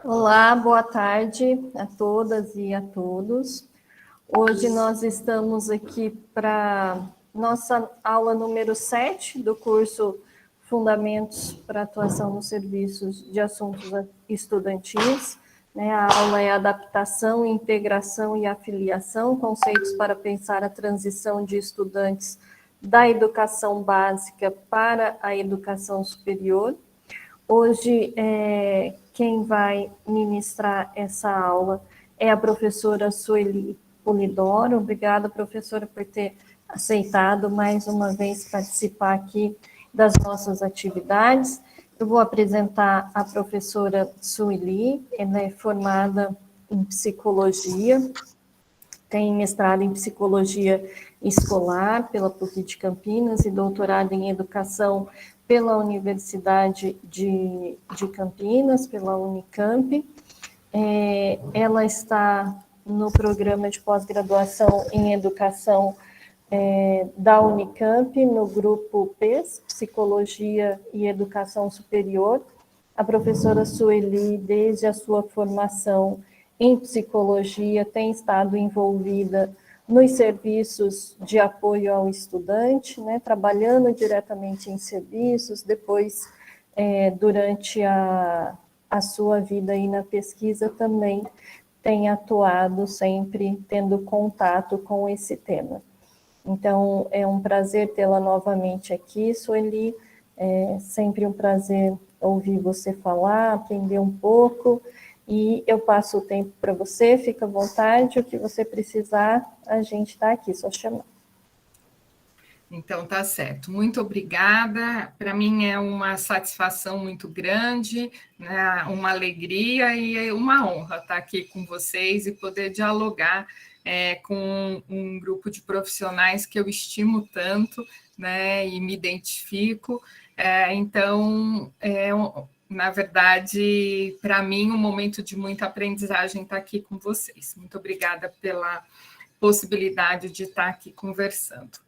Olá, boa tarde a todas e a todos. Hoje nós estamos aqui para nossa aula número 7 do curso Fundamentos para Atuação nos Serviços de Assuntos Estudantis. A aula é Adaptação, Integração e Afiliação, conceitos para pensar a transição de estudantes da educação básica para a educação superior. Hoje, quem vai ministrar essa aula é a professora Sueli Polidoro. Obrigada, professora, por ter aceitado mais uma vez participar aqui das nossas atividades. Eu vou apresentar a professora Sueli. Ela é formada em psicologia, tem mestrado em psicologia escolar pela PUC de Campinas e doutorado em educação pela Universidade de Campinas, pela Unicamp. Ela está no programa de pós-graduação em educação da Unicamp, no grupo PES, Psicologia e Educação Superior. A professora Sueli, desde a sua formação em psicologia, tem estado envolvida nos serviços de apoio ao estudante, trabalhando diretamente em serviços, depois, durante a sua vida aí na pesquisa, também tem atuado sempre tendo contato com esse tema. Então, é um prazer tê-la novamente aqui, Sueli. É sempre um prazer ouvir você falar, aprender um pouco, e eu passo o tempo para você, fica à vontade, o que você precisar, a gente está aqui, só chamar. Então, tá certo. Muito obrigada. Para mim é uma satisfação muito grande, né? Uma alegria e uma honra estar aqui com vocês e poder dialogar com um grupo de profissionais que eu estimo tanto, né? E me identifico. Então, na verdade, para mim, um momento de muita aprendizagem estar aqui com vocês. Muito obrigada pela possibilidade de estar aqui conversando.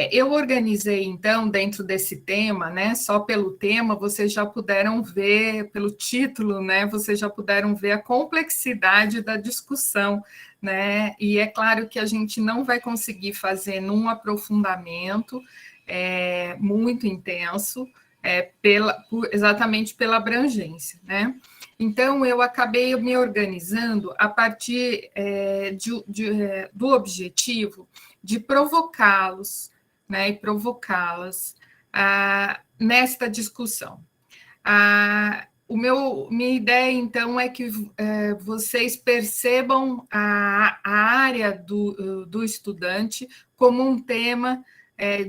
Eu organizei, então, dentro desse tema, né? Só pelo tema, vocês já puderam ver, pelo título, né? Vocês já puderam ver a complexidade da discussão, né? E é claro que a gente não vai conseguir fazer num aprofundamento muito intenso, exatamente pela abrangência, né? Então, eu acabei me organizando a partir do objetivo de provocá-los, né, e provocá-las nesta discussão. Minha ideia, então, é que vocês percebam a área do estudante como um tema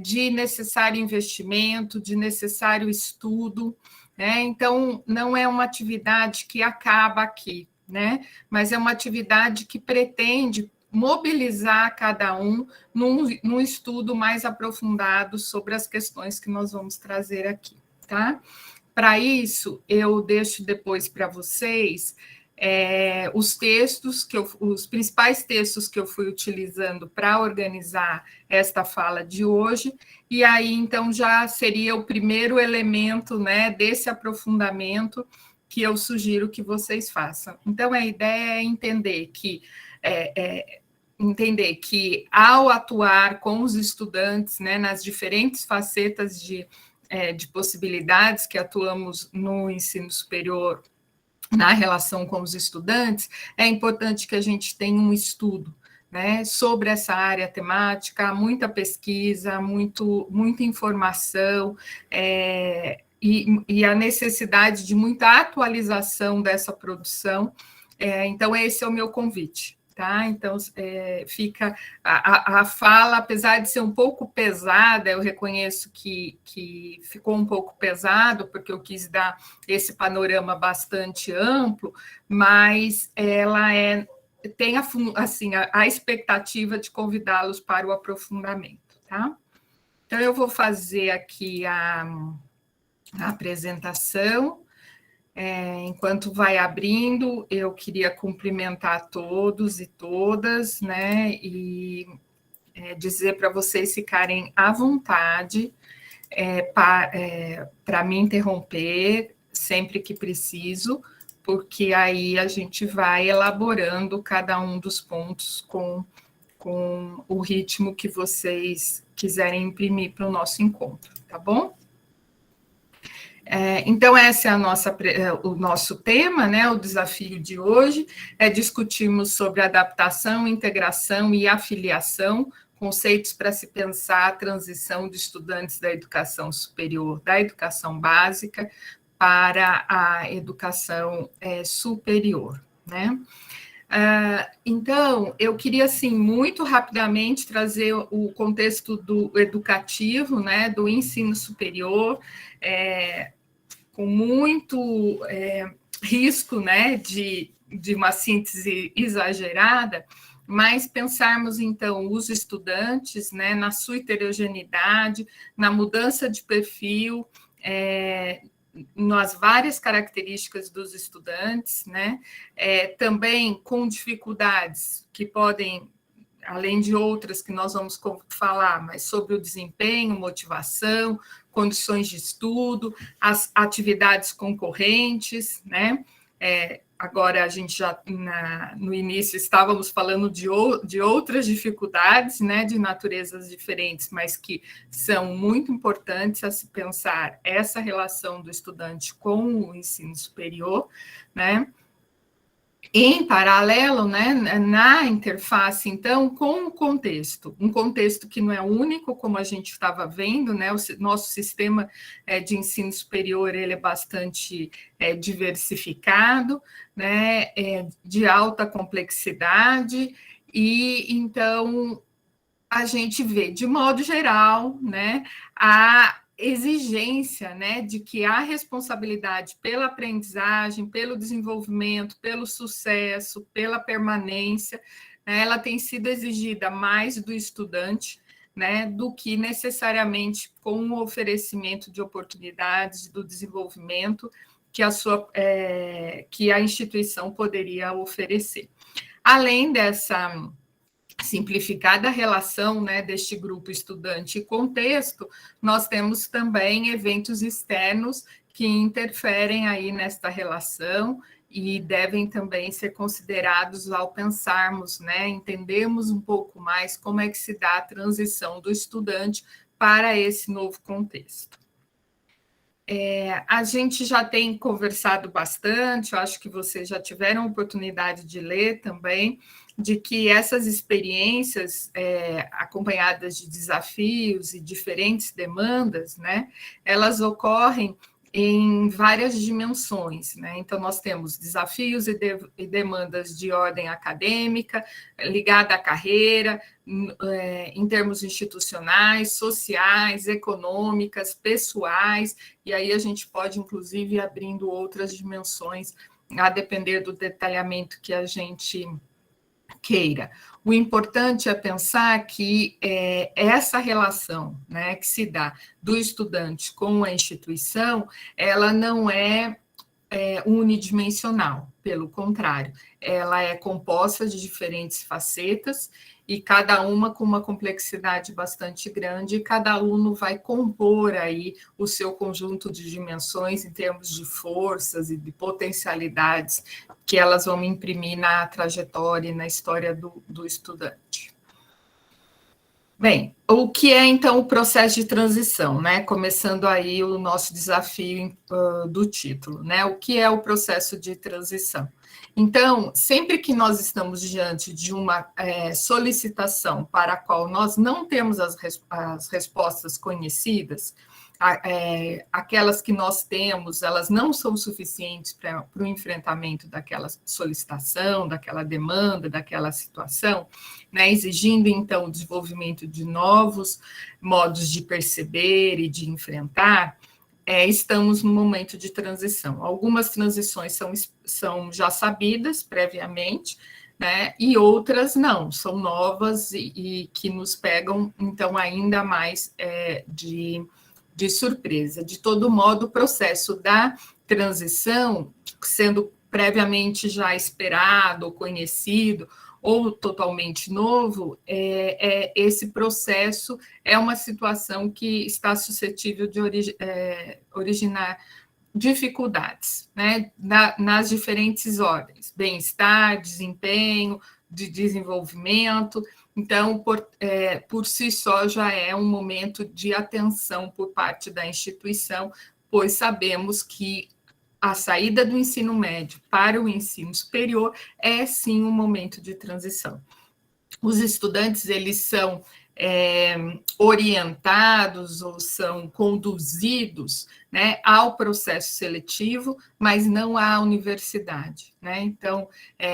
de necessário investimento, de necessário estudo, né? Então, não é uma atividade que acaba aqui, né? Mas é uma atividade que pretende mobilizar cada um num estudo mais aprofundado sobre as questões que nós vamos trazer aqui, tá? Para isso, eu deixo depois para vocês os principais textos que eu fui utilizando para organizar esta fala de hoje, e aí, então, já seria o primeiro elemento, né, desse aprofundamento que eu sugiro que vocês façam. Então, a ideia é entender que ao atuar com os estudantes, né, nas diferentes facetas de possibilidades que atuamos no ensino superior, na relação com os estudantes, é importante que a gente tenha um estudo, né, sobre essa área temática, muita pesquisa, muita informação, e a necessidade de muita atualização dessa produção. Então, esse é o meu convite. Tá? Então, fica a fala, apesar de ser um pouco pesada, eu reconheço que ficou um pouco pesado, porque eu quis dar esse panorama bastante amplo, mas ela tem a expectativa de convidá-los para o aprofundamento. Tá? Então, eu vou fazer aqui a apresentação. Enquanto vai abrindo, eu queria cumprimentar todos e todas, né, e dizer para vocês ficarem à vontade para me interromper sempre que preciso, porque aí a gente vai elaborando cada um dos pontos com o ritmo que vocês quiserem imprimir para o nosso encontro, tá bom? Então, esse é o nosso tema, né? O desafio de hoje é discutirmos sobre adaptação, integração e afiliação, conceitos para se pensar a transição de estudantes da educação superior, da educação básica, para a educação superior, né? Então, eu queria, assim, muito rapidamente trazer o contexto do educativo, né, do ensino superior, com muito risco, né, de uma síntese exagerada, mas pensarmos, então, os estudantes, né, na sua heterogeneidade, na mudança de perfil, nas várias características dos estudantes, né, também com dificuldades que podem, além de outras que nós vamos falar, mas sobre o desempenho, motivação, condições de estudo, as atividades concorrentes, né? Agora a gente já no início estávamos falando de outras dificuldades, né, de naturezas diferentes, mas que são muito importantes a se pensar essa relação do estudante com o ensino superior, né? Em paralelo, né, na interface, então, com o contexto, um contexto que não é único, como a gente estava vendo, né, o nosso sistema de ensino superior ele é bastante diversificado, né, de alta complexidade, e então a gente vê, de modo geral, né, a exigência, né, de que a responsabilidade pela aprendizagem, pelo desenvolvimento, pelo sucesso, pela permanência, né, ela tem sido exigida mais do estudante, né, do que necessariamente com o oferecimento de oportunidades do desenvolvimento que a instituição poderia oferecer. Além dessa simplificada relação, né, deste grupo estudante e contexto, nós temos também eventos externos que interferem aí nesta relação e devem também ser considerados ao pensarmos, né, entendermos um pouco mais como é que se dá a transição do estudante para esse novo contexto. A gente já tem conversado bastante, eu acho que vocês já tiveram a oportunidade de ler também, de que essas experiências acompanhadas de desafios e diferentes demandas, né, elas ocorrem em várias dimensões, né? Então, nós temos desafios e demandas de ordem acadêmica, ligada à carreira, em termos institucionais, sociais, econômicas, pessoais, e aí a gente pode, inclusive, ir abrindo outras dimensões, a depender do detalhamento que a gente queira. O importante é pensar que essa relação, né, que se dá do estudante com a instituição, ela não é unidimensional, pelo contrário, ela é composta de diferentes facetas e cada uma com uma complexidade bastante grande, e cada aluno vai compor aí o seu conjunto de dimensões em termos de forças e de potencialidades que elas vão imprimir na trajetória e na história do estudante. Bem, o que é, então, o processo de transição, né? Começando aí o nosso desafio do título, né? O que é o processo de transição? Então, sempre que nós estamos diante de uma solicitação para a qual nós não temos as respostas conhecidas, aquelas que nós temos, elas não são suficientes para o enfrentamento daquela solicitação, daquela demanda, daquela situação, né, exigindo, então, o desenvolvimento de novos modos de perceber e de enfrentar, estamos no momento de transição. Algumas transições são já sabidas previamente, né, e outras não, são novas e que nos pegam, então, ainda mais de surpresa. De todo modo, o processo da transição, sendo previamente já esperado ou conhecido, ou totalmente novo, esse processo é uma situação que está suscetível de originar dificuldades, né, nas diferentes ordens, bem-estar, desempenho, de desenvolvimento. Então, por si só, já é um momento de atenção por parte da instituição, pois sabemos que a saída do ensino médio para o ensino superior é, sim, um momento de transição. Os estudantes, eles são orientados ou são conduzidos, né, ao processo seletivo, mas não à universidade, né? Então,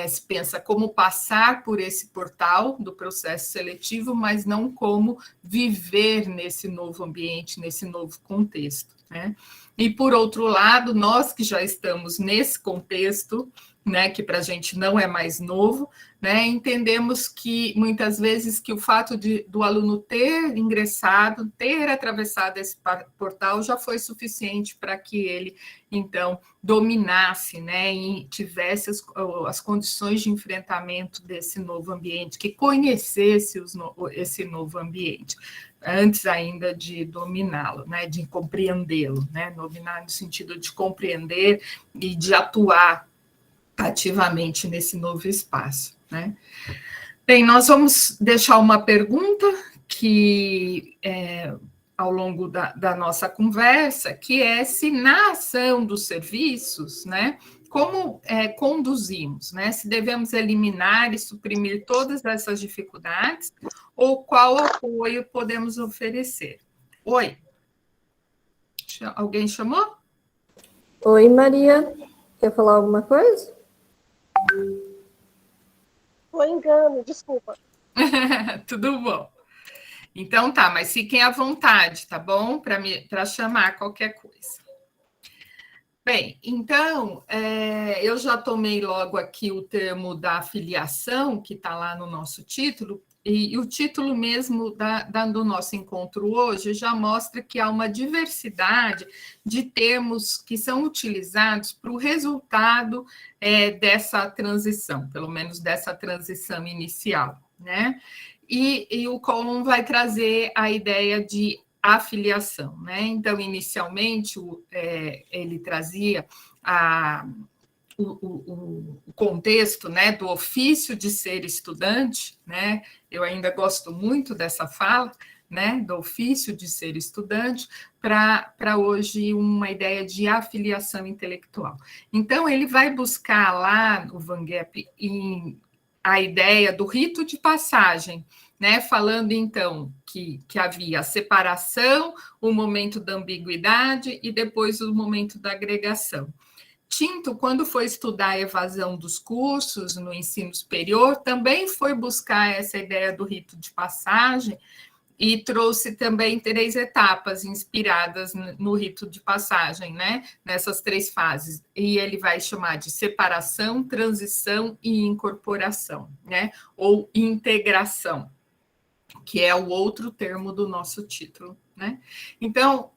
se pensa como passar por esse portal do processo seletivo, mas não como viver nesse novo ambiente, nesse novo contexto, né? E, por outro lado, nós que já estamos nesse contexto, né, que para a gente não é mais novo, né, entendemos que, muitas vezes, que o fato do aluno ter ingressado, ter atravessado esse portal, já foi suficiente para que ele, então, dominasse, né, e tivesse as condições de enfrentamento desse novo ambiente, que conhecesse esse novo ambiente, antes ainda de dominá-lo, né, de compreendê-lo, né, dominar no sentido de compreender e de atuar ativamente nesse novo espaço, né? Bem, nós vamos deixar uma pergunta que ao longo da nossa conversa, que é se na ação dos serviços, né, como conduzimos, né? Se devemos eliminar e suprimir todas essas dificuldades, ou qual apoio podemos oferecer? Oi? Alguém chamou? Oi, Maria. Quer falar alguma coisa? Foi engano, desculpa. Tudo bom. Então tá, mas fiquem à vontade, tá bom? Para chamar qualquer coisa. Bem, então, eu já tomei logo aqui o termo da afiliação, que está lá no nosso título, e o título mesmo do nosso encontro hoje já mostra que há uma diversidade de termos que são utilizados para o resultado dessa transição, pelo menos dessa transição inicial, né? E o Collum vai trazer a ideia de afiliação, né? Então, inicialmente, ele trazia o contexto, né, do ofício de ser estudante, né? Eu ainda gosto muito dessa fala, né, do ofício de ser estudante, para hoje uma ideia de afiliação intelectual. Então, ele vai buscar lá no Van Gep a ideia do rito de passagem, né, falando então que havia a separação, o momento da ambiguidade e depois o momento da agregação. Tinto, quando foi estudar a evasão dos cursos no ensino superior, também foi buscar essa ideia do rito de passagem e trouxe também 3 etapas inspiradas no rito de passagem, né? Nessas 3 fases. E ele vai chamar de separação, transição e incorporação, né? Ou integração, que é o outro termo do nosso título, né? Então,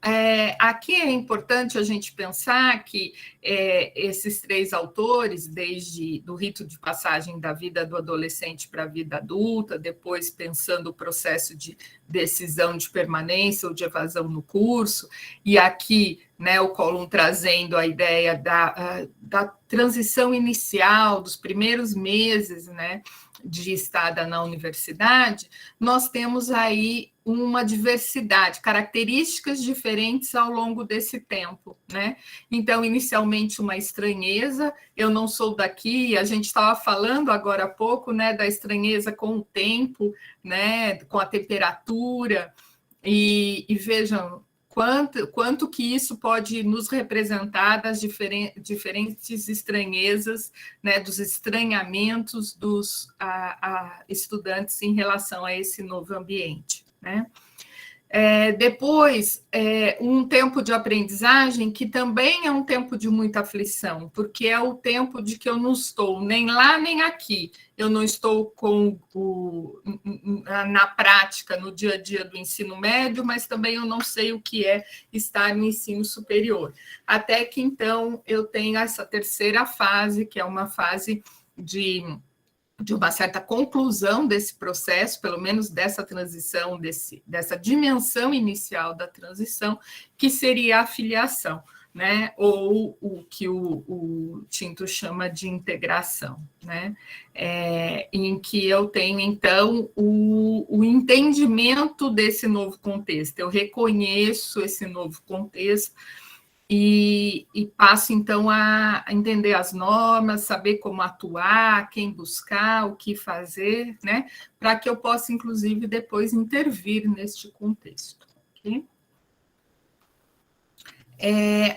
aqui é importante a gente pensar que esses 3 autores, desde do rito de passagem da vida do adolescente para a vida adulta, depois pensando o processo de decisão de permanência ou de evasão no curso, e aqui, né, o Collum trazendo a ideia da transição inicial, dos primeiros meses, né, de estada na universidade, nós temos aí uma diversidade, características diferentes ao longo desse tempo, né? Então, inicialmente, uma estranheza, eu não sou daqui, a gente estava falando agora há pouco, né, da estranheza com o tempo, né, com a temperatura, e vejam, quanto que isso pode nos representar das diferentes estranhezas, né, dos estranhamentos dos estudantes em relação a esse novo ambiente, né? Depois, um tempo de aprendizagem que também é um tempo de muita aflição, porque é o tempo de que eu não estou nem lá nem aqui, eu não estou na prática, no dia a dia do ensino médio, mas também eu não sei o que é estar no ensino superior. Até que, então, eu tenho essa terceira fase, que é uma fase de uma certa conclusão desse processo, pelo menos dessa transição, dessa dimensão inicial da transição, que seria a filiação. né, ou o que o Tinto chama de integração, né, em que eu tenho, então, o entendimento desse novo contexto, eu reconheço esse novo contexto e passo, então, a entender as normas, saber como atuar, quem buscar, o que fazer, né, para que eu possa, inclusive, depois intervir neste contexto. Ok?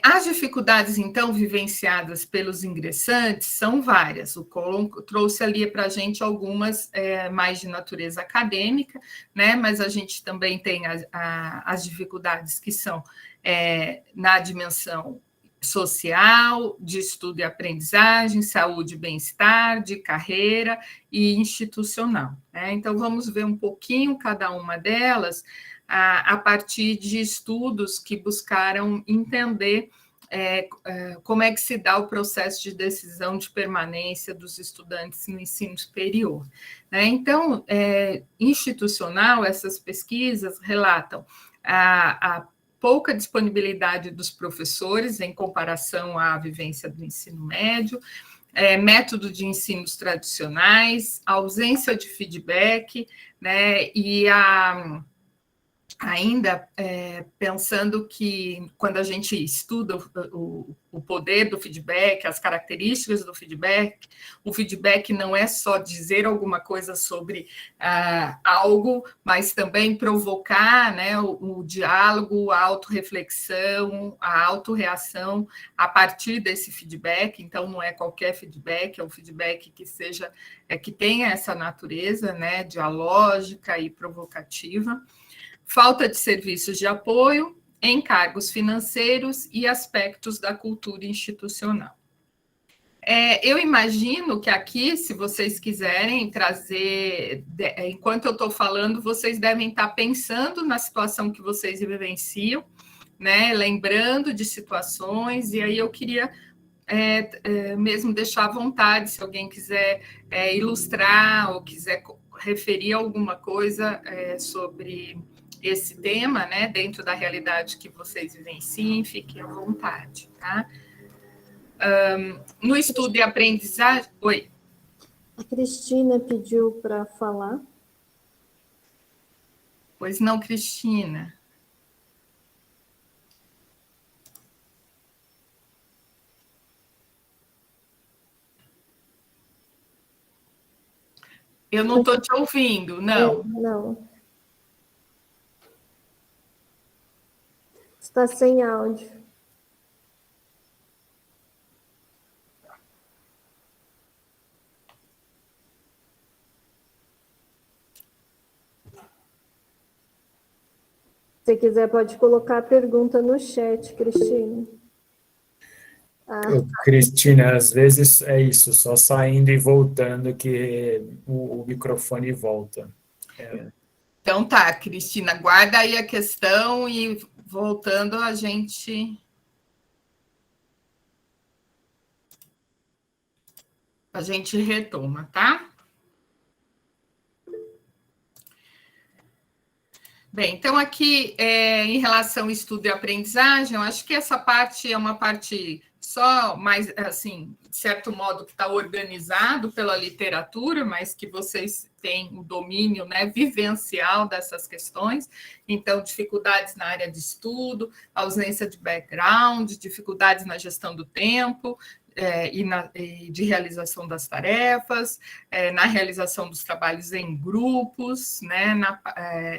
As dificuldades, então, vivenciadas pelos ingressantes são várias. O Collum trouxe ali para a gente algumas mais de natureza acadêmica, né? Mas a gente também tem as dificuldades que são na dimensão social, de estudo e aprendizagem, saúde e bem-estar, de carreira e institucional, né? Então, vamos ver um pouquinho cada uma delas, a partir de estudos que buscaram entender como é que se dá o processo de decisão de permanência dos estudantes no ensino superior, né? Então, institucional, essas pesquisas relatam a pouca disponibilidade dos professores em comparação à vivência do ensino médio, método de ensinos tradicionais, ausência de feedback, né, e ainda pensando que quando a gente estuda o poder do feedback, as características do feedback, o feedback não é só dizer alguma coisa sobre algo, mas também provocar, né, o diálogo, a autorreflexão, a autorreação a partir desse feedback. Então, não é qualquer feedback, é um feedback que seja, que tenha essa natureza, né, dialógica e provocativa. Falta de serviços de apoio, encargos financeiros e aspectos da cultura institucional. Eu imagino que aqui, se vocês quiserem trazer, enquanto eu estou falando, vocês devem estar pensando na situação que vocês vivenciam, né? Lembrando de situações, e aí eu queria mesmo deixar à vontade, se alguém quiser ilustrar ou quiser referir alguma coisa sobre esse tema, né, dentro da realidade que vocês vivenciem, fiquem à vontade, tá? No estudo e aprendizagem... Oi. A Cristina pediu para falar. Pois não, Cristina. Eu não estou te ouvindo, não. Não. Está sem áudio. Se quiser, pode colocar a pergunta no chat, Cristina. Cristina, às vezes é isso, só saindo e voltando que o microfone volta. Então tá, Cristina, guarda aí a questão e voltando a gente retoma, tá? Bem, então aqui, em relação ao estudo e aprendizagem, eu acho que essa parte é uma parte só mais, assim, de certo modo, que está organizado pela literatura, mas que vocês têm o domínio, né, vivencial dessas questões. Então, dificuldades na área de estudo, ausência de background, dificuldades na gestão do tempo, e de realização das tarefas, na realização dos trabalhos em grupos, né,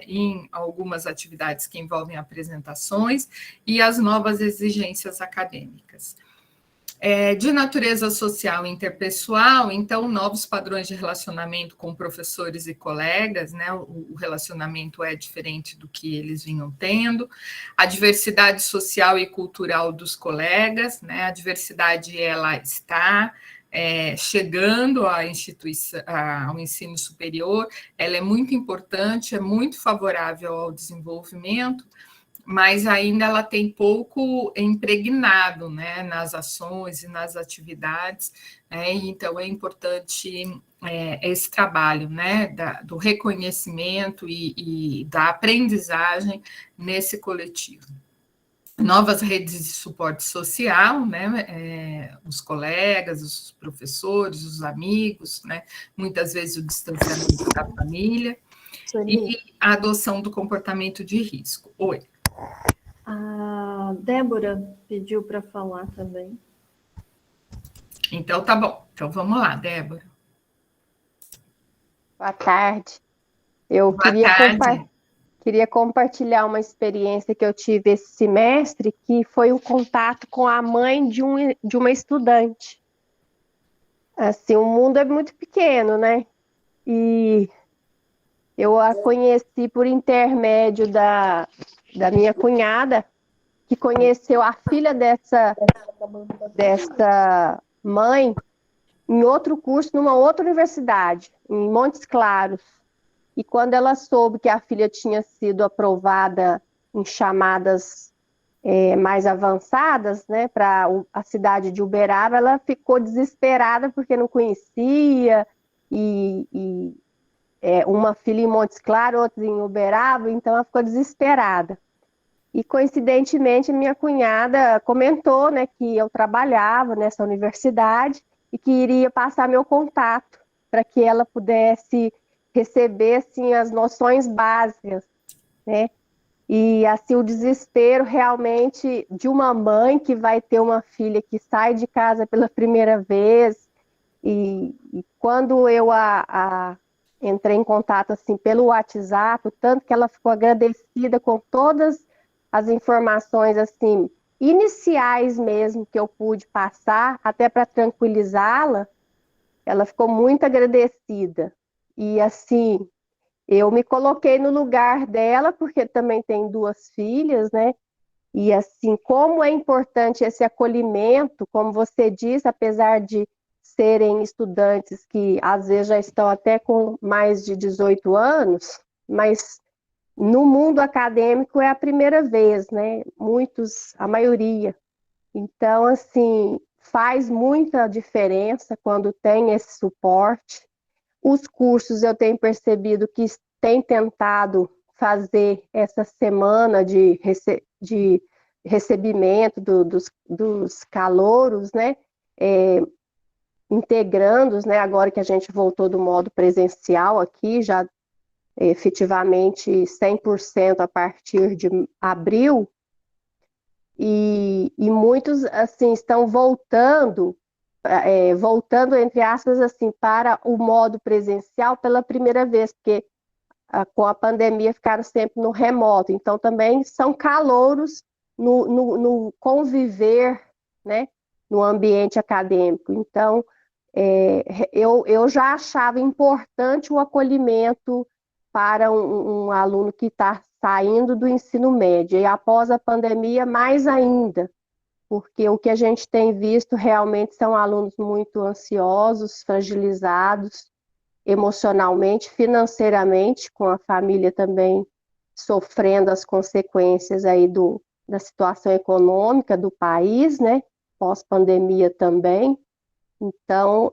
em algumas atividades que envolvem apresentações e as novas exigências acadêmicas. De natureza social e interpessoal, então, novos padrões de relacionamento com professores e colegas, né? O relacionamento é diferente do que eles vinham tendo, a diversidade social e cultural dos colegas, né? A diversidade, ela está chegando à instituição, ao ensino superior, ela é muito importante, é muito favorável ao desenvolvimento, mas ainda ela tem pouco impregnado, né, nas ações e nas atividades, né, então é importante esse trabalho, né, do reconhecimento e da aprendizagem nesse coletivo. novas redes de suporte social, né? Os colegas, os professores, os amigos, né? Muitas vezes o distanciamento da família e a adoção do comportamento de risco. Oi. A Débora pediu para falar também. Então, tá bom. Então, vamos lá, Débora. Boa tarde. Eu queria compartilhar uma experiência que eu tive esse semestre, que foi o contato com a mãe de uma estudante. Assim, o mundo é muito pequeno, né? E eu a conheci por intermédio da minha cunhada, que conheceu a filha dessa mãe em outro curso, numa outra universidade, em Montes Claros. E quando ela soube que a filha tinha sido aprovada em chamadas mais avançadas, né, para a cidade de Uberaba, ela ficou desesperada porque não conhecia, uma filha em Montes Claros, outra em Uberaba, então ela ficou desesperada. E, coincidentemente, minha cunhada comentou, né, que eu trabalhava nessa universidade e que iria passar meu contato para que ela pudesse receber, assim, as noções básicas, né? E, assim, o desespero realmente de uma mãe que vai ter uma filha que sai de casa pela primeira vez. E quando eu entrei em contato, assim, pelo WhatsApp, o tanto que ela ficou agradecida com todas as informações, assim, iniciais mesmo que eu pude passar, até para tranquilizá-la, ela ficou muito agradecida. E, assim, eu me coloquei no lugar dela, porque também tem 2 filhas, né? E, assim, como é importante esse acolhimento, como você disse, apesar de serem estudantes que às vezes já estão até com mais de 18 anos, mas no mundo acadêmico é a primeira vez, né? A maioria. Então, assim, faz muita diferença quando tem esse suporte. Os cursos eu tenho percebido que têm tentado fazer essa semana de recebimento dos calouros, né? Integrando-os, né? Agora que a gente voltou do modo presencial aqui, já efetivamente 100% a partir de abril, e muitos, assim, estão voltando, entre aspas, assim, para o modo presencial pela primeira vez, porque com a pandemia ficaram sempre no remoto, então também são calouros no conviver, né, no ambiente acadêmico. Então, eu já achava importante o acolhimento para um aluno que está saindo do ensino médio, e após a pandemia, mais ainda, porque o que a gente tem visto realmente são alunos muito ansiosos, fragilizados emocionalmente, financeiramente, com a família também sofrendo as consequências aí da situação econômica do país, né? Pós-pandemia também. Então,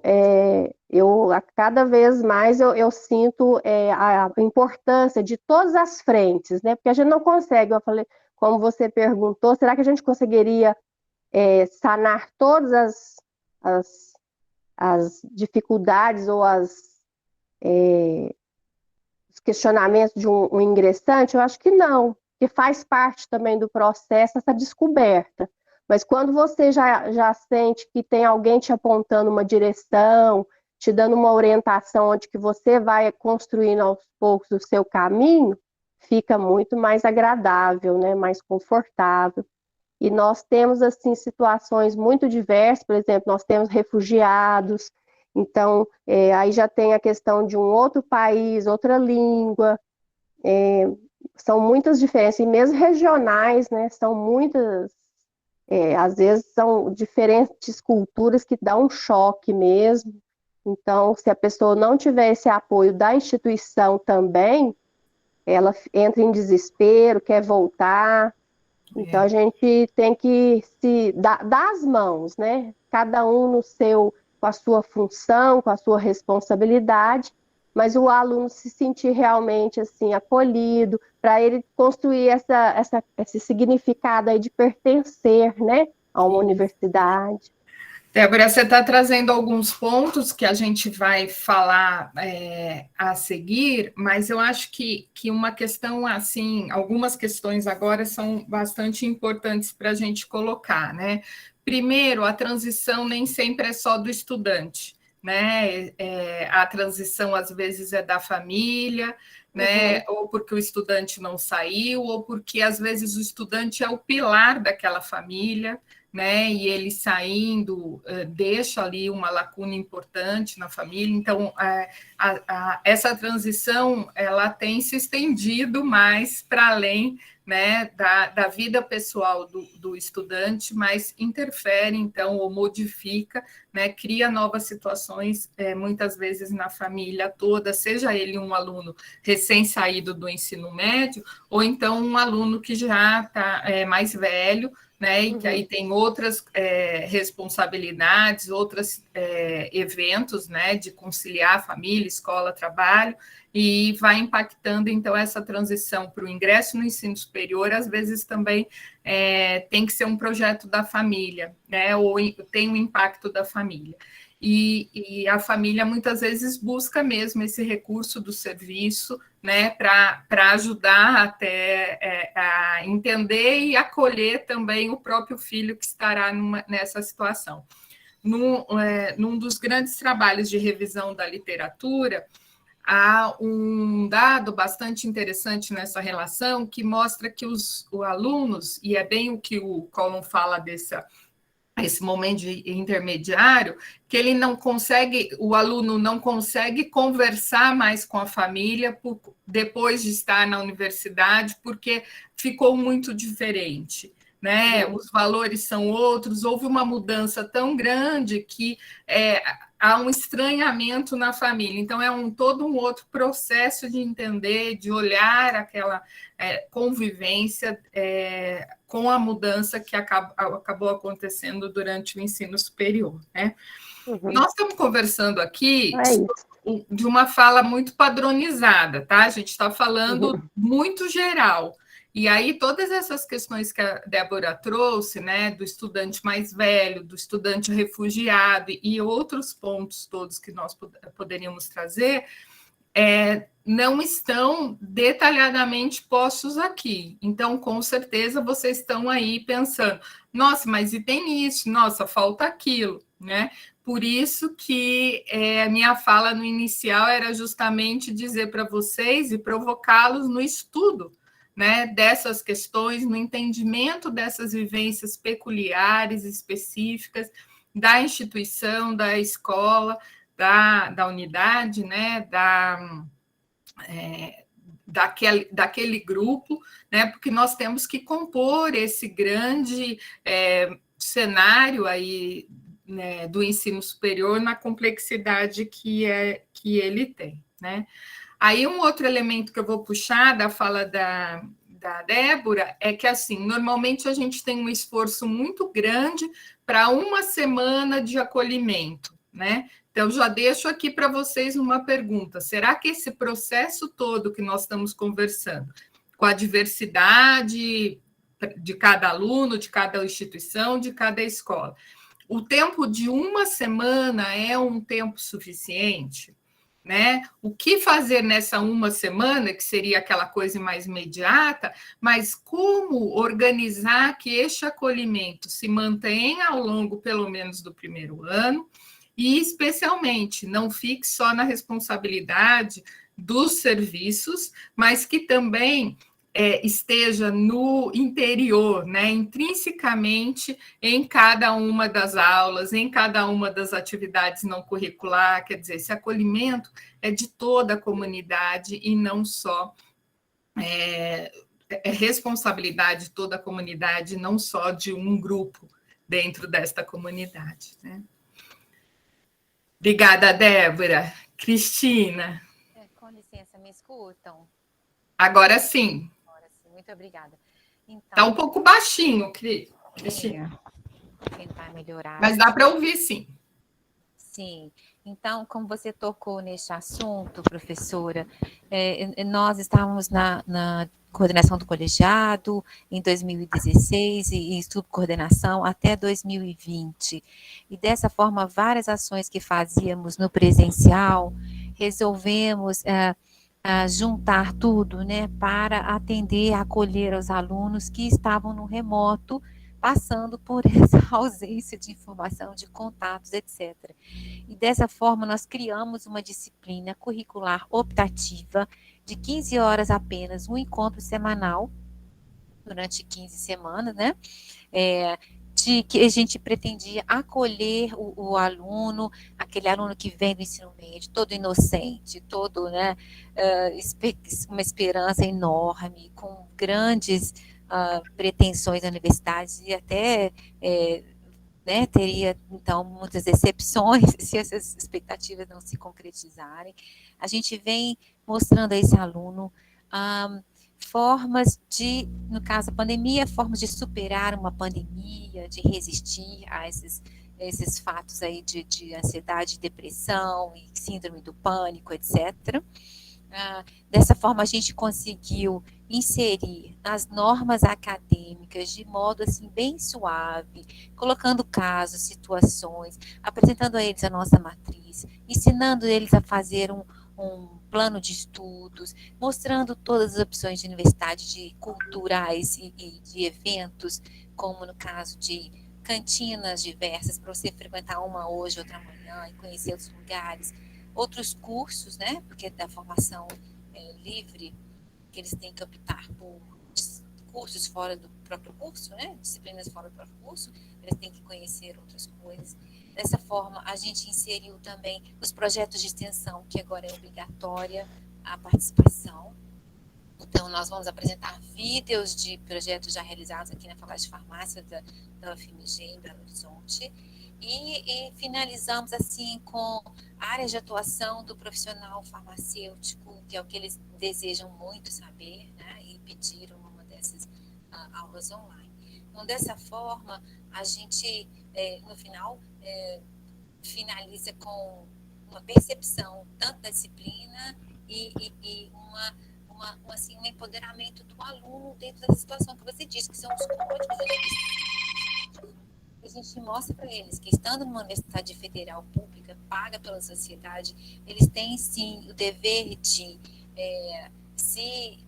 a cada vez mais eu sinto a importância de todas as frentes, né? Porque a gente não consegue, eu falei, como você perguntou, será que a gente conseguiria sanar todas as dificuldades ou os questionamentos de um ingressante? Eu acho que não, que faz parte também do processo essa descoberta. Mas quando você já sente que tem alguém te apontando uma direção, te dando uma orientação onde que você vai construindo aos poucos o seu caminho, fica muito mais agradável, né? Mais confortável. E nós temos, assim, situações muito diversas, por exemplo, nós temos refugiados, então aí já tem a questão de um outro país, outra língua, são muitas diferenças, e mesmo regionais, né? São muitas. Às vezes são diferentes culturas que dão um choque mesmo. Então, se a pessoa não tiver esse apoio da instituição também, ela entra em desespero, quer voltar. Então, a gente tem que se dar as mãos, né? Cada um com a sua função, com a sua responsabilidade, mas o aluno se sentir realmente assim acolhido, para ele construir esse significado aí de pertencer, né, a uma universidade. Débora, você está trazendo alguns pontos que a gente vai falar a seguir, mas eu acho que uma questão assim, algumas questões agora são bastante importantes para a gente colocar, né? Primeiro, a transição nem sempre é só do estudante, né? A transição às vezes é da família, né? Ou porque o estudante não saiu, ou porque às vezes o estudante é o pilar daquela família, né? E ele saindo deixa ali uma lacuna importante na família. Então, essa transição ela tem se estendido mais para além, né, da vida pessoal do estudante, mas interfere, então, ou modifica, né, cria novas situações, muitas vezes na família toda, seja ele um aluno recém-saído do ensino médio, ou então um aluno que já está mais velho, né, e que aí tem outras responsabilidades, outros eventos, né, de conciliar família, escola, trabalho, e vai impactando, então, essa transição para o ingresso no ensino superior, às vezes também tem que ser um projeto da família, né, ou tem um impacto da família. E a família, muitas vezes, busca mesmo esse recurso do serviço, né, para ajudar até a entender e acolher também o próprio filho que estará nessa situação. Num dos grandes trabalhos de revisão da literatura, há um dado bastante interessante nessa relação que mostra que os alunos, e é bem o que o Collum fala esse momento de intermediário, que ele não consegue, o aluno não consegue conversar mais com a família depois de estar na universidade, porque ficou muito diferente, né? Os valores são outros, houve uma mudança tão grande que há um estranhamento na família. Então, todo um outro processo de entender, de olhar aquela convivência com a mudança que acabou acontecendo durante o ensino superior, né? Nós estamos conversando aqui de uma fala muito padronizada, tá? A gente está falando muito geral. E aí, todas essas questões que a Débora trouxe, né, do estudante mais velho, do estudante refugiado e outros pontos todos que nós poderíamos trazer, não estão detalhadamente postos aqui. Então, com certeza, vocês estão aí pensando, nossa, mas e tem isso? Nossa, falta aquilo, né? Por isso que a minha fala no inicial era justamente dizer para vocês e provocá-los no estudo, né, dessas questões, no entendimento dessas vivências peculiares, específicas, da instituição, da escola, da unidade, né, daquele grupo, né, porque nós temos que compor esse grande cenário aí, né, do ensino superior na complexidade que ele tem, né? Aí, um outro elemento que eu vou puxar da fala da Débora é que, assim, normalmente a gente tem um esforço muito grande para uma semana de acolhimento, né? Então, já deixo aqui para vocês uma pergunta: será que esse processo todo que nós estamos conversando, com a diversidade de cada aluno, de cada instituição, de cada escola, o tempo de uma semana é um tempo suficiente? Né? O que fazer nessa uma semana, que seria aquela coisa mais imediata, mas como organizar que este acolhimento se mantenha ao longo, pelo menos, do primeiro ano, e, especialmente, não fique só na responsabilidade dos serviços, mas que também esteja no interior, né, intrinsecamente em cada uma das aulas, em cada uma das atividades não curricular. Quer dizer, esse acolhimento é de toda a comunidade e não só responsabilidade de toda a comunidade, não só de um grupo dentro desta comunidade, né? Obrigada, Débora. Cristina. Com licença, me escutam? Agora sim. Muito obrigada. Então, está um pouco baixinho, Cristina. Vou tentar melhorar. Mas dá para ouvir, sim. Sim. Então, como você tocou neste assunto, professora, nós estávamos coordenação do colegiado em 2016 e subcoordenação até 2020. E dessa forma, várias ações que fazíamos no presencial, resolvemos juntar tudo, né, para atender, acolher os alunos que estavam no remoto, passando por essa ausência de informação, de contatos, etc. E dessa forma, nós criamos uma disciplina curricular optativa de 15 horas apenas, um encontro semanal, durante 15 semanas, né? De que a gente pretendia acolher o aluno, aquele aluno que vem do ensino médio, todo inocente, todo, né, uma esperança enorme, com grandes pretensões na universidade, e até né, teria, então, muitas decepções se essas expectativas não se concretizarem. A gente vem mostrando a esse aluno formas de, no caso da pandemia, formas de superar uma pandemia, de resistir a esses fatos aí de ansiedade, depressão e síndrome do pânico, etc. Dessa forma, a gente conseguiu inserir as normas acadêmicas de modo assim bem suave, colocando casos, situações, apresentando a eles a nossa matriz, ensinando eles a fazer um plano de estudos, mostrando todas as opções de universidade, de culturais e de eventos, como no caso de cantinas diversas, para você frequentar uma hoje, outra amanhã, e conhecer outros lugares, outros cursos, né, porque da formação livre, que eles têm que optar por cursos fora do próprio curso, né, disciplinas fora do próprio curso, eles têm que conhecer outras coisas. Dessa forma, a gente inseriu também os projetos de extensão, que agora é obrigatória a participação. Então, nós vamos apresentar vídeos de projetos já realizados aqui na Faculdade de Farmácia da UFMG, em Belo Horizonte. E finalizamos, assim, com áreas de atuação do profissional farmacêutico, que é o que eles desejam muito saber, né, e pediram uma dessas aulas online. Então, dessa forma, a gente, no final, finaliza com uma percepção tanto da disciplina e assim, um empoderamento do aluno dentro da situação que você disse, que são os códigos da universidade. A gente mostra para eles que, estando numa universidade federal pública, paga pela sociedade, eles têm, sim, o dever de se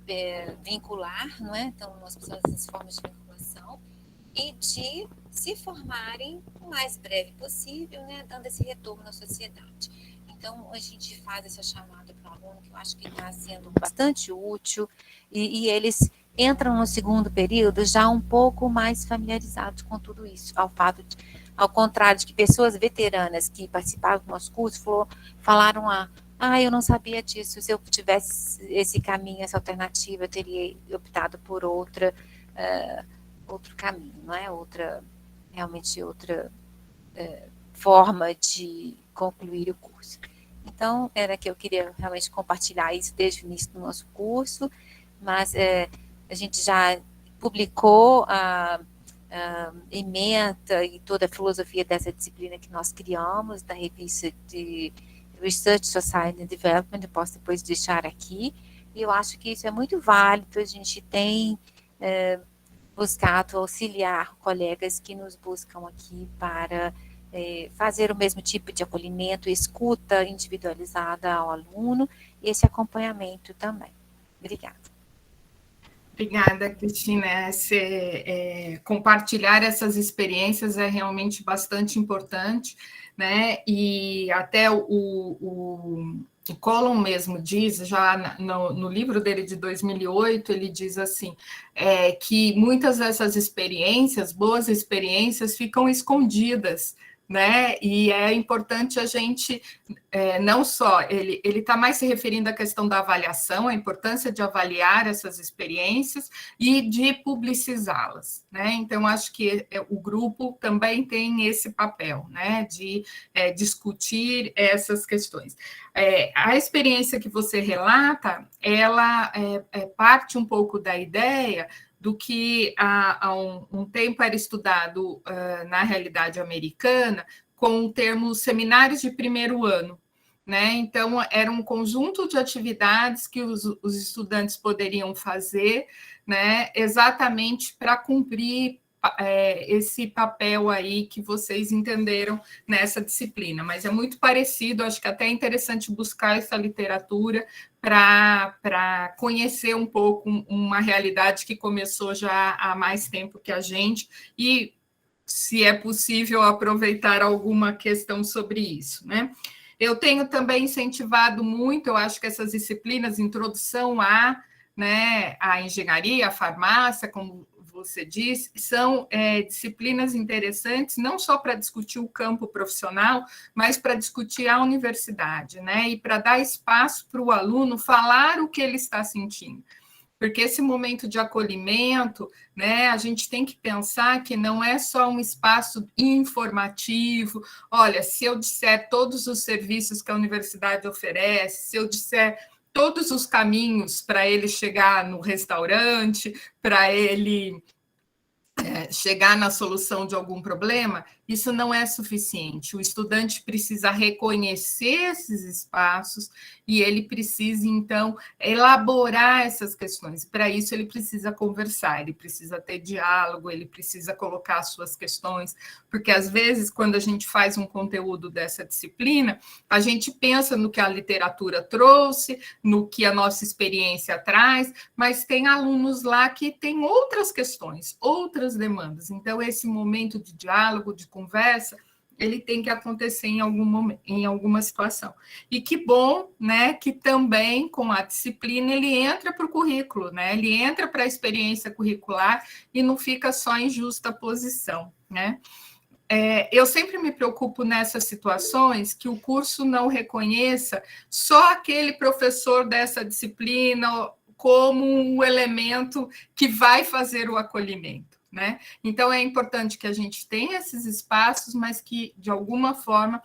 vincular, não é? Então, nós precisamos dessas formas de vinculação, e de se formarem o mais breve possível, né, dando esse retorno à sociedade. Então, a gente faz essa chamada para o aluno, que eu acho que está sendo bastante útil, e eles entram no segundo período já um pouco mais familiarizados com tudo isso, ao contrário de que pessoas veteranas que participavam do nosso curso falaram eu não sabia disso, se eu tivesse esse caminho, essa alternativa, eu teria optado por outro caminho, não é? Realmente outra forma de concluir o curso. Então, era que eu queria realmente compartilhar isso desde o início do nosso curso, mas a gente já publicou a ementa e toda a filosofia dessa disciplina que nós criamos, da revista de Research Society and Development, eu posso depois deixar aqui, e eu acho que isso é muito válido, a gente tem buscado auxiliar colegas que nos buscam aqui para fazer o mesmo tipo de acolhimento, escuta individualizada ao aluno, e esse acompanhamento também. Obrigada. Obrigada, Cristina. Compartilhar essas experiências é realmente bastante importante, né? E até o Collum mesmo diz, já no livro dele de 2008, ele diz assim, que muitas dessas experiências, boas experiências, ficam escondidas, né? E é importante a gente, não só, ele está mais se referindo à questão da avaliação, a importância de avaliar essas experiências e de publicizá-las, né? Então, acho que o grupo também tem esse papel, né? De discutir essas questões. A experiência que você relata, ela parte um pouco da ideia do que há um tempo era estudado na realidade americana com o termo seminários de primeiro ano, né? Então, era um conjunto de atividades que os estudantes poderiam fazer, né? Exatamente para cumprir esse papel aí que vocês entenderam nessa disciplina, mas é muito parecido, acho que até é interessante buscar essa literatura para conhecer um pouco uma realidade que começou já há mais tempo que a gente, e, se é possível, aproveitar alguma questão sobre isso, né? Eu tenho também incentivado muito, eu acho que essas disciplinas, introdução né, a engenharia, a farmácia, como você disse, são disciplinas interessantes, não só para discutir o campo profissional, mas para discutir a universidade, né? E para dar espaço para o aluno falar o que ele está sentindo. Porque esse momento de acolhimento, né, a gente tem que pensar que não é só um espaço informativo. Olha, se eu disser todos os serviços que a universidade oferece, se eu disser todos os caminhos para ele chegar no restaurante, para ele chegar na solução de algum problema, isso não é suficiente. O estudante precisa reconhecer esses espaços e ele precisa, então, elaborar essas questões. Para isso, ele precisa conversar, ele precisa ter diálogo, ele precisa colocar as suas questões, porque, às vezes, quando a gente faz um conteúdo dessa disciplina, a gente pensa no que a literatura trouxe, no que a nossa experiência traz, mas tem alunos lá que têm outras questões, outras demandas. Então, esse momento de diálogo, de conversa, ele tem que acontecer em algum momento, em alguma situação. E que bom, né, que também com a disciplina ele entra para o currículo, né? Ele entra para a experiência curricular e não fica só em justa posição, né? Eu sempre me preocupo nessas situações que o curso não reconheça só aquele professor dessa disciplina como um elemento que vai fazer o acolhimento, né? Então, é importante que a gente tenha esses espaços, mas que, de alguma forma,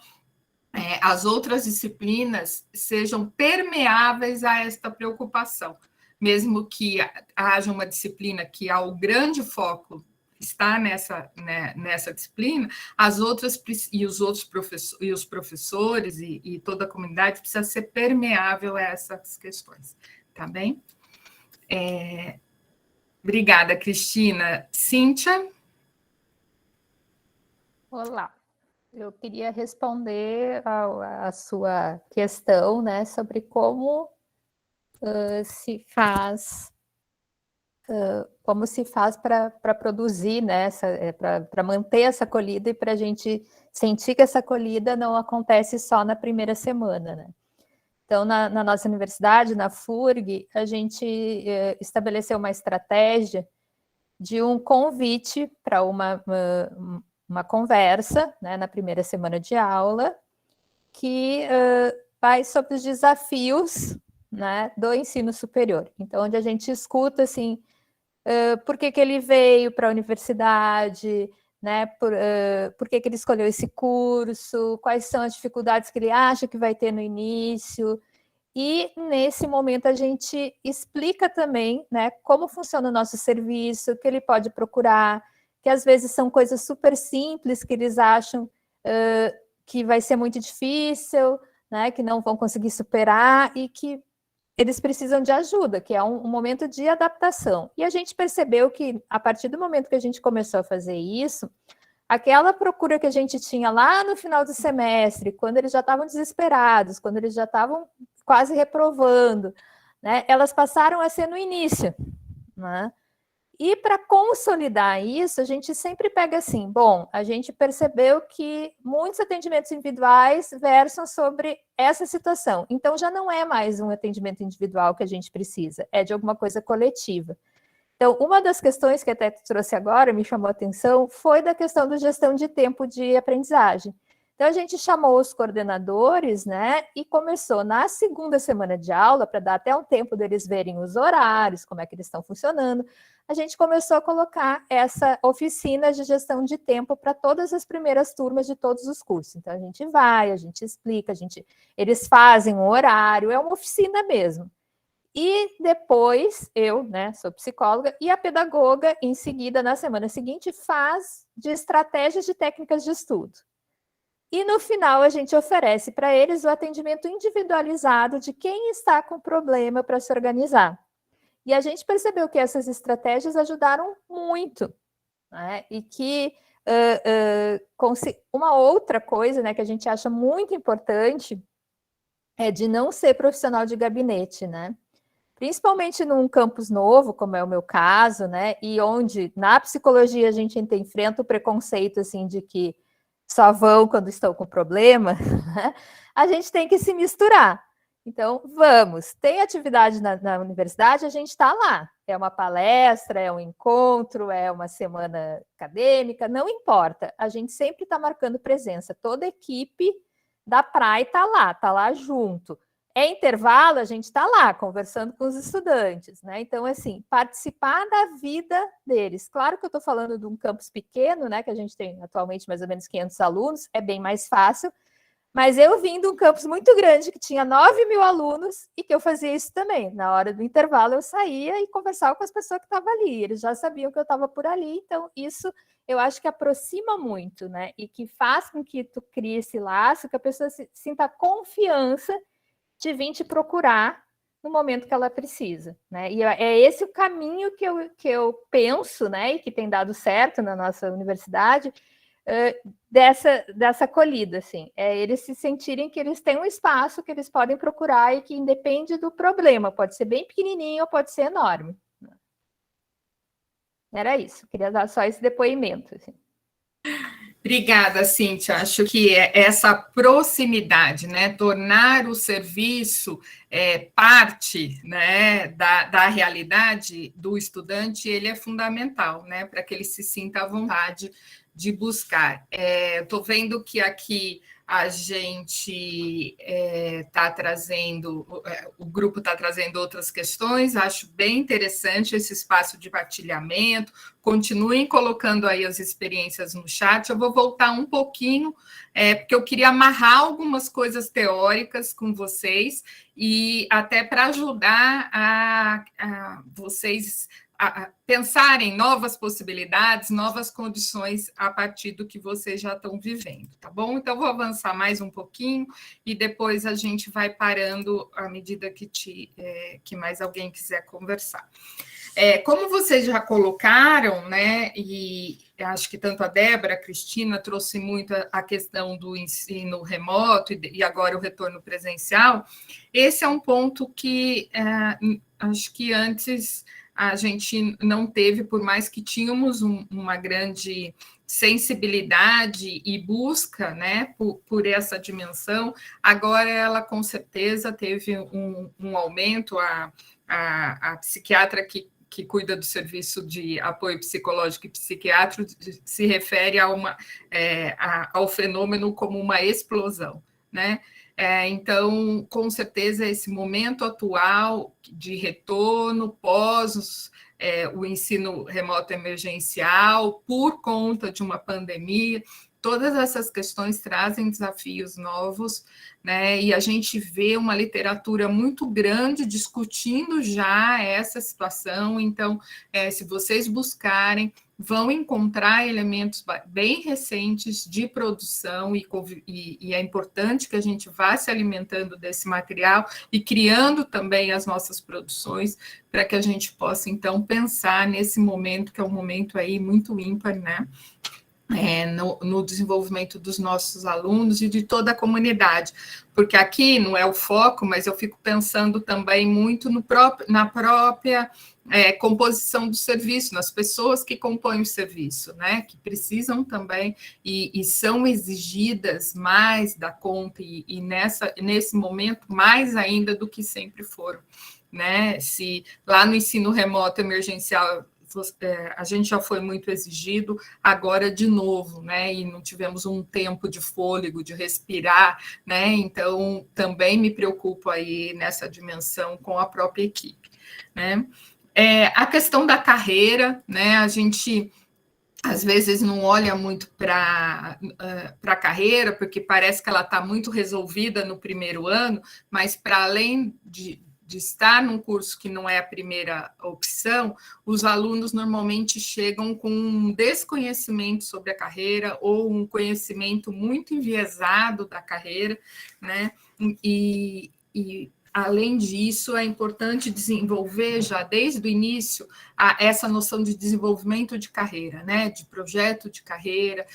as outras disciplinas sejam permeáveis a esta preocupação, mesmo que haja uma disciplina que há o grande foco está nessa disciplina, as outras e os outros professores e toda a comunidade precisa ser permeável a essas questões, tá bem? Obrigada, Cristina. Cíntia? Olá, eu queria responder a sua questão, né, sobre como se faz para produzir, né, para manter essa acolhida e para a gente sentir que essa acolhida não acontece só na primeira semana, né? Então, na nossa universidade, na FURG, a gente estabeleceu uma estratégia de um convite para uma conversa, né, na primeira semana de aula, que vai sobre os desafios, né, do ensino superior. Então, onde a gente escuta, assim, por que ele veio para a universidade, né, por que ele escolheu esse curso, quais são as dificuldades que ele acha que vai ter no início. E, nesse momento, a gente explica também, né, como funciona o nosso serviço, que ele pode procurar, que às vezes são coisas super simples que eles acham que vai ser muito difícil, né, que não vão conseguir superar e que eles precisam de ajuda, que é um momento de adaptação. E a gente percebeu que, a partir do momento que a gente começou a fazer isso, aquela procura que a gente tinha lá no final do semestre, quando eles já estavam desesperados, quando eles já estavam quase reprovando, né, elas passaram a ser no início, né? E para consolidar isso, a gente sempre pega assim, bom, a gente percebeu que muitos atendimentos individuais versam sobre essa situação, então já não é mais um atendimento individual que a gente precisa, é de alguma coisa coletiva. Então, uma das questões que até trouxe agora, me chamou a atenção, foi da questão da gestão de tempo de aprendizagem. Então, a gente chamou os coordenadores, né, e começou na segunda semana de aula, para dar até um tempo deles verem os horários, como é que eles estão funcionando, a gente começou a colocar essa oficina de gestão de tempo para todas as primeiras turmas de todos os cursos. Então, a gente vai, a gente explica, eles fazem um horário, é uma oficina mesmo. E depois, eu, né, sou psicóloga, e a pedagoga, em seguida, na semana seguinte, faz de estratégias de técnicas de estudo. E no final a gente oferece para eles o atendimento individualizado de quem está com problema para se organizar. E a gente percebeu que essas estratégias ajudaram muito, né? E que uma outra coisa, né, que a gente acha muito importante é de não ser profissional de gabinete, né? Principalmente num campus novo, como é o meu caso, né? E onde na psicologia a gente enfrenta o preconceito assim de que só vão quando estão com problema, né? A gente tem que se misturar. Então, vamos. Tem atividade na universidade, a gente está lá. É uma palestra, é um encontro, é uma semana acadêmica, não importa. A gente sempre está marcando presença. Toda a equipe da PRAE está lá junto. É intervalo, a gente está lá conversando com os estudantes, né? Então, assim, participar da vida deles. Claro que eu estou falando de um campus pequeno, né? Que a gente tem atualmente mais ou menos 500 alunos, é bem mais fácil. Mas eu vim de um campus muito grande, que tinha 9.000 alunos, e que eu fazia isso também. Na hora do intervalo, eu saía e conversava com as pessoas que estavam ali. Eles já sabiam que eu estava por ali, então isso eu acho que aproxima muito, né? E que faz com que tu crie esse laço, que a pessoa sinta confiança de vir te procurar no momento que ela precisa, né? E é esse o caminho que eu penso, né? E que tem dado certo na nossa universidade, dessa acolhida, assim, eles se sentirem que eles têm um espaço que eles podem procurar e que independe do problema, pode ser bem pequenininho ou pode ser enorme. Era isso, queria dar só esse depoimento. Assim. Obrigada, Cíntia. Acho que essa proximidade, né, tornar o serviço parte, né, da realidade do estudante, ele é fundamental, né, para que ele se sinta à vontade de buscar. Estou vendo que aqui a gente está trazendo, o grupo está trazendo outras questões, acho bem interessante esse espaço de partilhamento, continuem colocando aí as experiências no chat, eu vou voltar um pouquinho, porque eu queria amarrar algumas coisas teóricas com vocês, e até para ajudar a vocês a pensarem novas possibilidades, novas condições a partir do que vocês já estão vivendo, tá bom? Então, vou avançar mais um pouquinho e depois a gente vai parando à medida que mais alguém quiser conversar. Como vocês já colocaram, né, e acho que tanto a Débora, a Cristina trouxe muito a questão do ensino remoto e agora o retorno presencial, esse é um ponto que acho que antes a gente não teve, por mais que tínhamos uma grande sensibilidade e busca, né, por essa dimensão, agora ela com certeza teve um aumento, a psiquiatra que cuida do serviço de apoio psicológico e psiquiátrico se refere ao fenômeno como uma explosão, né? Então, com certeza, esse momento atual de retorno pós o ensino remoto emergencial, por conta de uma pandemia, todas essas questões trazem desafios novos, né? E a gente vê uma literatura muito grande discutindo já essa situação. Então, se vocês buscarem, vão encontrar elementos bem recentes de produção e é importante que a gente vá se alimentando desse material e criando também as nossas produções para que a gente possa, então, pensar nesse momento, que é um momento aí muito ímpar, né? No desenvolvimento dos nossos alunos e de toda a comunidade, porque aqui não é o foco, mas eu fico pensando também muito na própria composição do serviço, nas pessoas que compõem o serviço, né, que precisam também e são exigidas mais da conta e nesse momento mais ainda do que sempre foram, né, se lá no ensino remoto emergencial a gente já foi muito exigido, agora de novo, né? E não tivemos um tempo de fôlego, de respirar, né? Então, também me preocupo aí nessa dimensão com a própria equipe, né? A questão da carreira, né? A gente às vezes não olha muito para a carreira, porque parece que ela está muito resolvida no primeiro ano, mas para além de de estar num curso que não é a primeira opção, os alunos normalmente chegam com um desconhecimento sobre a carreira ou um conhecimento muito enviesado da carreira, né? E além disso, é importante desenvolver já desde o início essa noção de desenvolvimento de carreira, né? De projeto de carreira,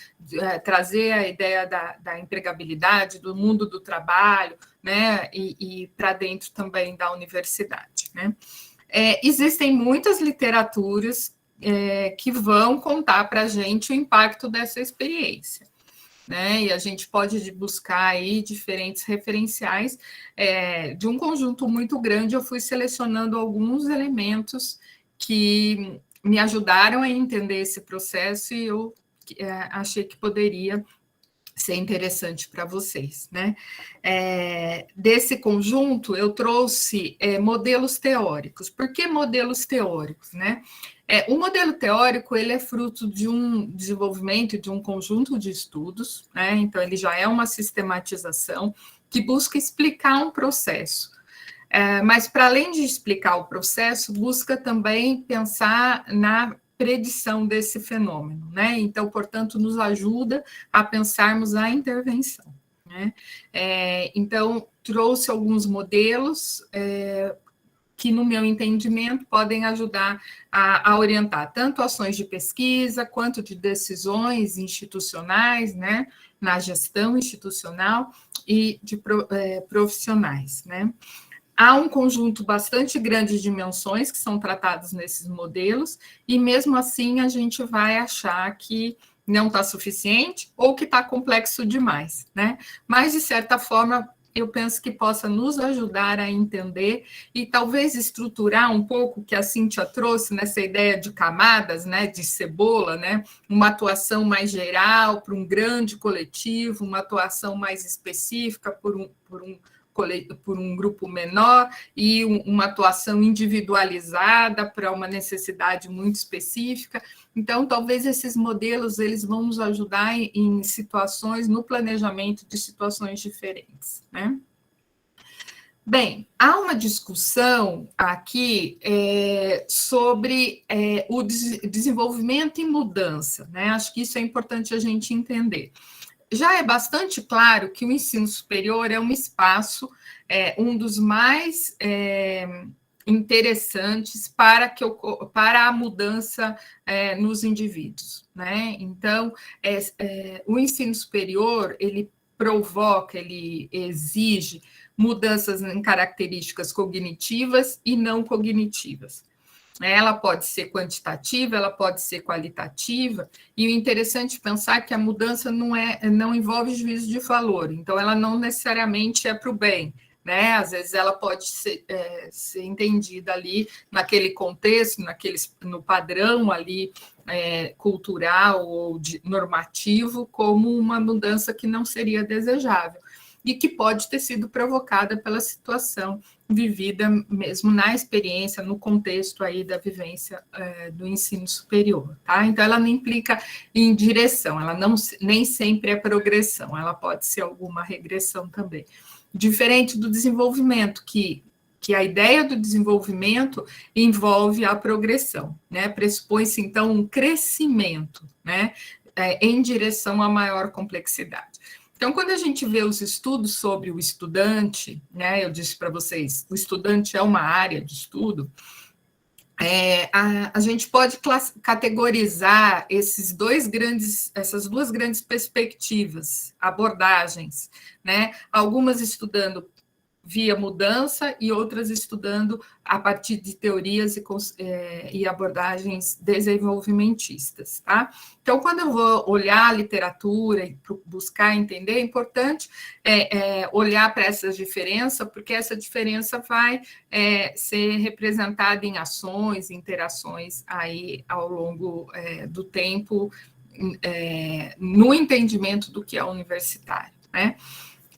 trazer a ideia da empregabilidade, do mundo do trabalho, né? E para dentro também da universidade, né? Existem muitas literaturas que vão contar para a gente o impacto dessa experiência, né? E a gente pode buscar aí diferentes referenciais de um conjunto muito grande. Eu fui selecionando alguns elementos que me ajudaram a entender esse processo e eu achei que poderia ser interessante para vocês, né? Desse conjunto, eu trouxe modelos teóricos. Por que modelos teóricos, né? O modelo teórico, ele é fruto de um desenvolvimento de um conjunto de estudos, né? Então, ele já é uma sistematização que busca explicar um processo. Mas, para além de explicar o processo, busca também pensar na predição desse fenômeno, né? Então, portanto, nos ajuda a pensarmos a intervenção, né? Então, trouxe alguns modelos que, no meu entendimento, podem ajudar a orientar tanto ações de pesquisa quanto de decisões institucionais, né, na gestão institucional e de profissionais, né. Há um conjunto bastante grande de dimensões que são tratadas nesses modelos, e mesmo assim a gente vai achar que não está suficiente ou que está complexo demais, né? Mas, de certa forma, eu penso que possa nos ajudar a entender e talvez estruturar um pouco o que a Cíntia trouxe nessa ideia de camadas, né, de cebola, né, uma atuação mais geral para um grande coletivo, uma atuação mais específica por um grupo menor e uma atuação individualizada para uma necessidade muito específica. Então, talvez esses modelos eles vão nos ajudar em situações, no planejamento de situações diferentes, né? Bem, há uma discussão aqui sobre o desenvolvimento e mudança, né? Acho que isso é importante a gente entender. Já é bastante claro que o ensino superior é um espaço, um dos mais interessantes para a mudança nos indivíduos, né? Então, o ensino superior, ele provoca, ele exige mudanças em características cognitivas e não cognitivas. Ela pode ser quantitativa, ela pode ser qualitativa, e o interessante é pensar que a mudança não envolve juízo de valor, então ela não necessariamente é para o bem, né? Às vezes ela pode ser entendida ali naquele contexto, no padrão ali cultural ou normativo, como uma mudança que não seria desejável e que pode ter sido provocada pela situação vivida mesmo na experiência, no contexto aí da vivência do ensino superior, tá? Então, ela não implica em direção, ela nem sempre é progressão, ela pode ser alguma regressão também. Diferente do desenvolvimento, que a ideia do desenvolvimento envolve a progressão, né? Pressupõe-se, então, um crescimento, né? Em direção a maior complexidade. Então, quando a gente vê os estudos sobre o estudante, né, eu disse para vocês, o estudante é uma área de estudo, a gente pode categorizar essas duas grandes perspectivas, abordagens, né, algumas estudando via mudança e outras estudando a partir de teorias e abordagens desenvolvimentistas, tá? Então, quando eu vou olhar a literatura e buscar entender, é importante olhar para essa diferença, porque essa diferença vai ser representada em ações, interações aí ao longo do tempo, no entendimento do que é universitário, né?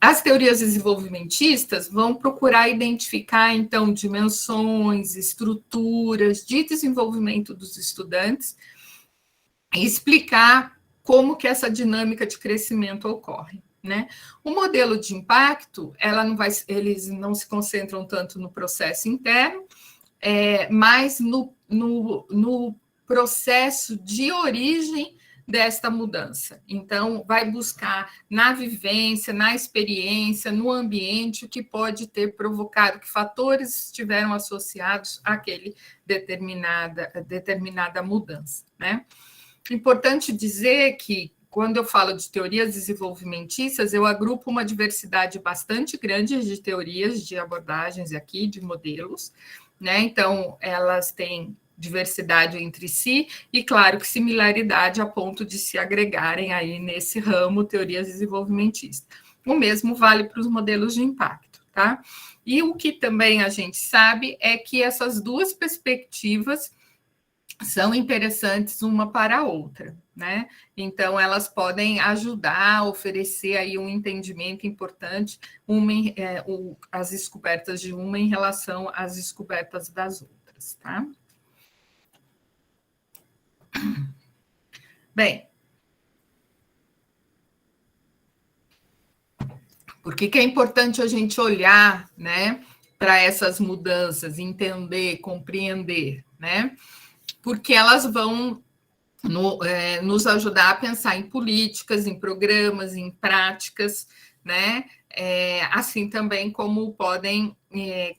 As teorias desenvolvimentistas vão procurar identificar, então, dimensões, estruturas de desenvolvimento dos estudantes e explicar como que essa dinâmica de crescimento ocorre, né? O modelo de impacto, eles não se concentram tanto no processo interno, mas no processo de origem desta mudança. Então, vai buscar na vivência, na experiência, no ambiente, o que pode ter provocado, que fatores estiveram associados àquele determinada mudança, né? Importante dizer que, quando eu falo de teorias desenvolvimentistas, eu agrupo uma diversidade bastante grande de teorias, de abordagens aqui, de modelos, né? Então, elas têm diversidade entre si e, claro, que similaridade a ponto de se agregarem aí nesse ramo teorias desenvolvimentistas. O mesmo vale para os modelos de impacto, tá? E o que também a gente sabe é que essas duas perspectivas são interessantes uma para a outra, né? Então, elas podem ajudar a oferecer aí um entendimento importante, as descobertas de uma em relação às descobertas das outras, tá? Bem, por que é importante a gente olhar, né, para essas mudanças, entender, compreender, né? Porque elas vão nos ajudar a pensar em políticas, em programas, em práticas, né? Assim também como podem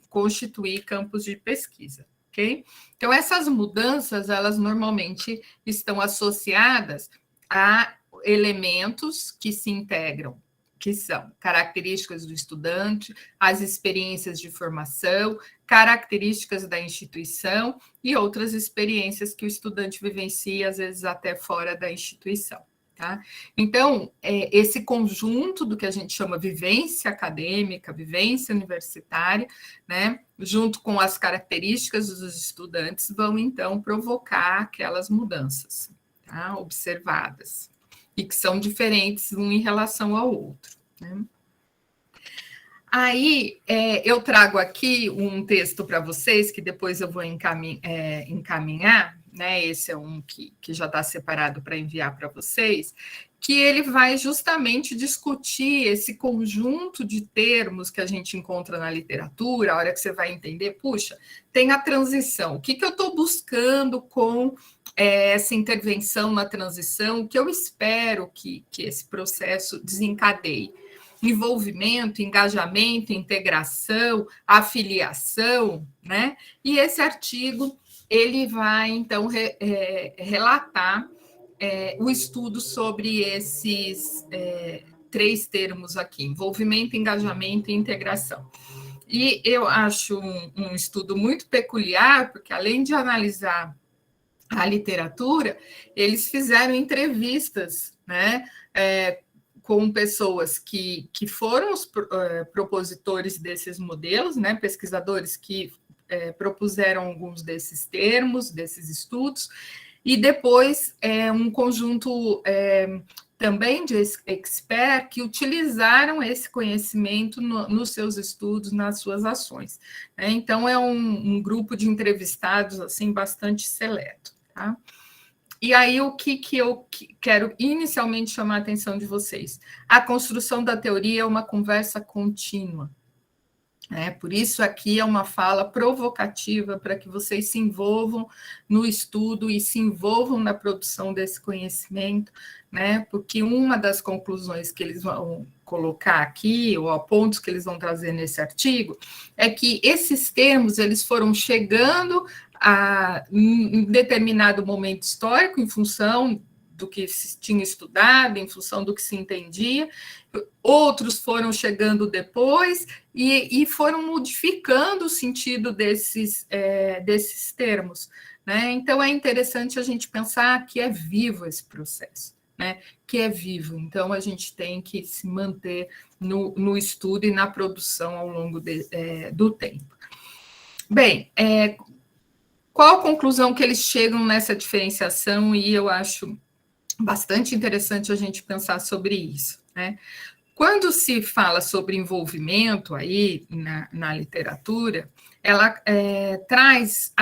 constituir campos de pesquisa, ok? Então, essas mudanças, elas normalmente estão associadas a elementos que se integram, que são características do estudante, as experiências de formação, características da instituição e outras experiências que o estudante vivencia, às vezes até fora da instituição. Tá? Então, esse conjunto do que a gente chama vivência acadêmica, vivência universitária, né, junto com as características dos estudantes, vão, então, provocar aquelas mudanças, tá, observadas, e que são diferentes um em relação ao outro, né? Aí, eu trago aqui um texto para vocês, que depois eu vou encaminhar, né? Esse é um que já está separado para enviar para vocês, que ele vai justamente discutir esse conjunto de termos que a gente encontra na literatura, a hora que você vai entender, puxa, tem a transição, o que eu estou buscando com essa intervenção na transição, o que eu espero que esse processo desencadeie. Envolvimento, engajamento, integração, afiliação, né? E esse artigo, ele vai, então, relatar o estudo sobre esses 3 termos aqui, envolvimento, engajamento e integração. E eu acho um estudo muito peculiar, porque além de analisar a literatura, eles fizeram entrevistas, né, com pessoas que foram os propositores desses modelos, né, pesquisadores que propuseram alguns desses termos, desses estudos, e depois um conjunto também de experts que utilizaram esse conhecimento nos seus estudos, nas suas ações. Então, é um grupo de entrevistados assim bastante seleto. Tá? E aí, o que eu quero inicialmente chamar a atenção de vocês? A construção da teoria é uma conversa contínua. Por isso, aqui é uma fala provocativa para que vocês se envolvam no estudo e se envolvam na produção desse conhecimento, né? Porque uma das conclusões que eles vão colocar aqui, ou pontos que eles vão trazer nesse artigo, é que esses termos eles foram chegando a um determinado momento histórico, em função do que se tinha estudado, em função do que se entendia, outros foram chegando depois e foram modificando o sentido desses termos, né? Então, é interessante a gente pensar que é vivo esse processo, né? Que é vivo, então a gente tem que se manter no estudo e na produção ao longo do tempo. Bem, qual a conclusão que eles chegam nessa diferenciação? E eu acho bastante interessante a gente pensar sobre isso, né? Quando se fala sobre envolvimento aí na literatura, ela traz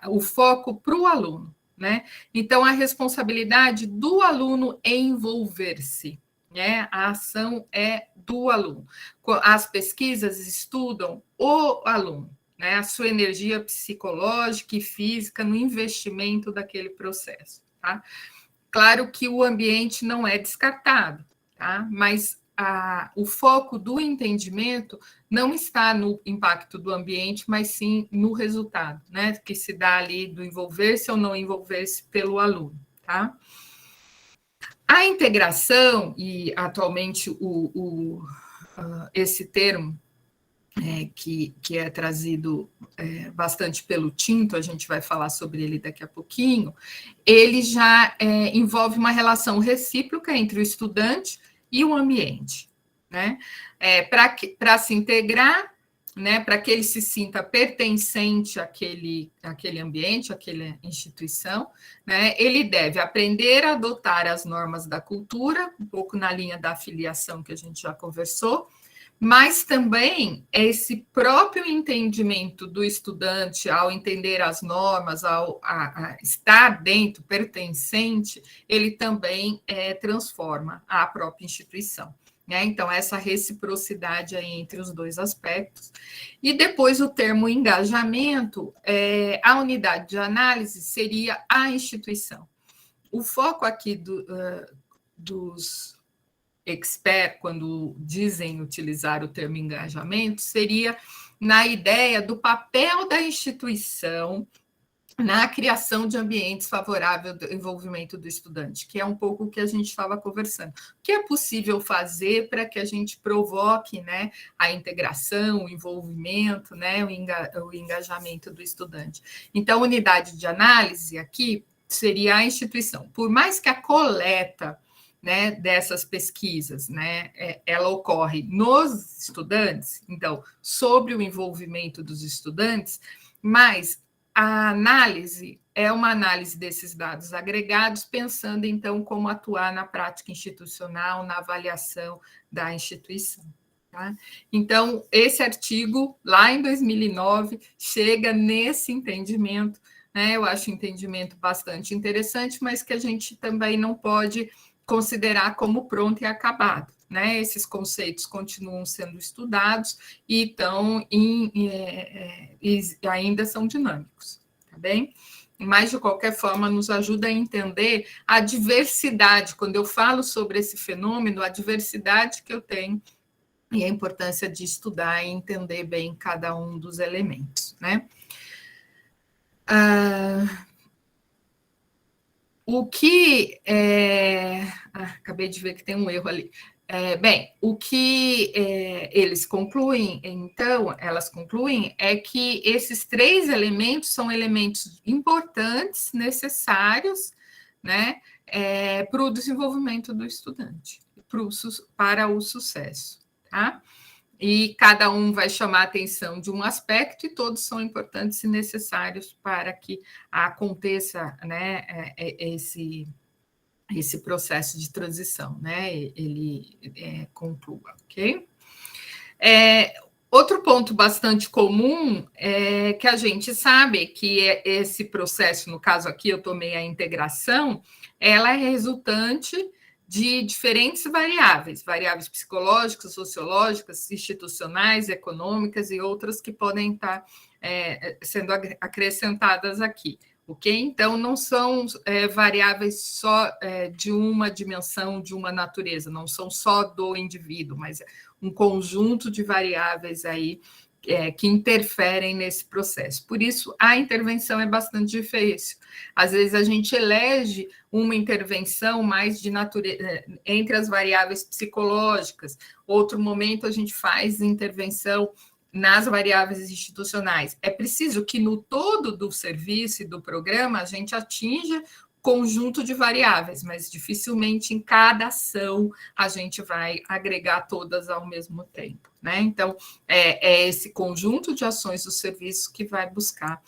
o foco para o aluno, né? Então, a responsabilidade do aluno em envolver-se, né? A ação é do aluno. As pesquisas estudam o aluno, né? A sua energia psicológica e física no investimento daquele processo, tá? Claro que o ambiente não é descartado, tá? Mas o foco do entendimento não está no impacto do ambiente, mas sim no resultado, né? Que se dá ali do envolver-se ou não envolver-se pelo aluno, tá? A integração, e atualmente esse termo que é trazido bastante pelo Tinto, a gente vai falar sobre ele daqui a pouquinho, ele já envolve uma relação recíproca entre o estudante e o ambiente, né? Para se integrar, né, para que ele se sinta pertencente àquele ambiente, àquela instituição, né, ele deve aprender a adotar as normas da cultura, um pouco na linha da afiliação que a gente já conversou, mas também esse próprio entendimento do estudante, ao entender as normas, ao estar dentro, pertencente, ele também transforma a própria instituição. Né? Então, essa reciprocidade aí entre os dois aspectos. E depois o termo engajamento, a unidade de análise seria a instituição. O foco aqui dos experts, quando dizem utilizar o termo engajamento, seria na ideia do papel da instituição na criação de ambientes favoráveis ao envolvimento do estudante, que é um pouco o que a gente estava conversando. O que é possível fazer para que a gente provoque, né, a integração, o envolvimento, né, o engajamento do estudante? Então, a unidade de análise aqui seria a instituição. Por mais que a coleta, né, dessas pesquisas, né, ela ocorre nos estudantes, então, sobre o envolvimento dos estudantes, mas a análise é uma análise desses dados agregados, pensando, então, como atuar na prática institucional, na avaliação da instituição. Tá? Então, esse artigo, lá em 2009, chega nesse entendimento, né? Eu acho o entendimento bastante interessante, mas que a gente também não pode considerar como pronto e acabado. Né? Esses conceitos continuam sendo estudados e ainda são dinâmicos, tá bem? Mas, de qualquer forma, nos ajuda a entender a diversidade. Quando eu falo sobre esse fenômeno, a diversidade que eu tenho e a importância de estudar e entender bem cada um dos elementos, né? O que... acabei de ver que tem um erro ali. O que eles concluem, então, elas concluem, é que esses 3 elementos são elementos importantes, necessários, né, para o desenvolvimento do estudante, para o sucesso, tá? E cada um vai chamar a atenção de um aspecto, e todos são importantes e necessários para que aconteça, né, esse processo de transição, né? Ele conclua, ok? Outro ponto bastante comum é que a gente sabe que esse processo, no caso aqui eu tomei a integração, ela é resultante de diferentes variáveis psicológicas, sociológicas, institucionais, econômicas e outras que podem estar sendo acrescentadas aqui. Ok? Então, não são variáveis só de uma dimensão, de uma natureza, não são só do indivíduo, mas um conjunto de variáveis aí que interferem nesse processo. Por isso, a intervenção é bastante difícil. Às vezes, a gente elege uma intervenção mais de natureza, entre as variáveis psicológicas. Outro momento, a gente faz intervenção nas variáveis institucionais. É preciso que no todo do serviço e do programa a gente atinja conjunto de variáveis, mas dificilmente em cada ação a gente vai agregar todas ao mesmo tempo, né? Então, é esse conjunto de ações do serviço que vai buscar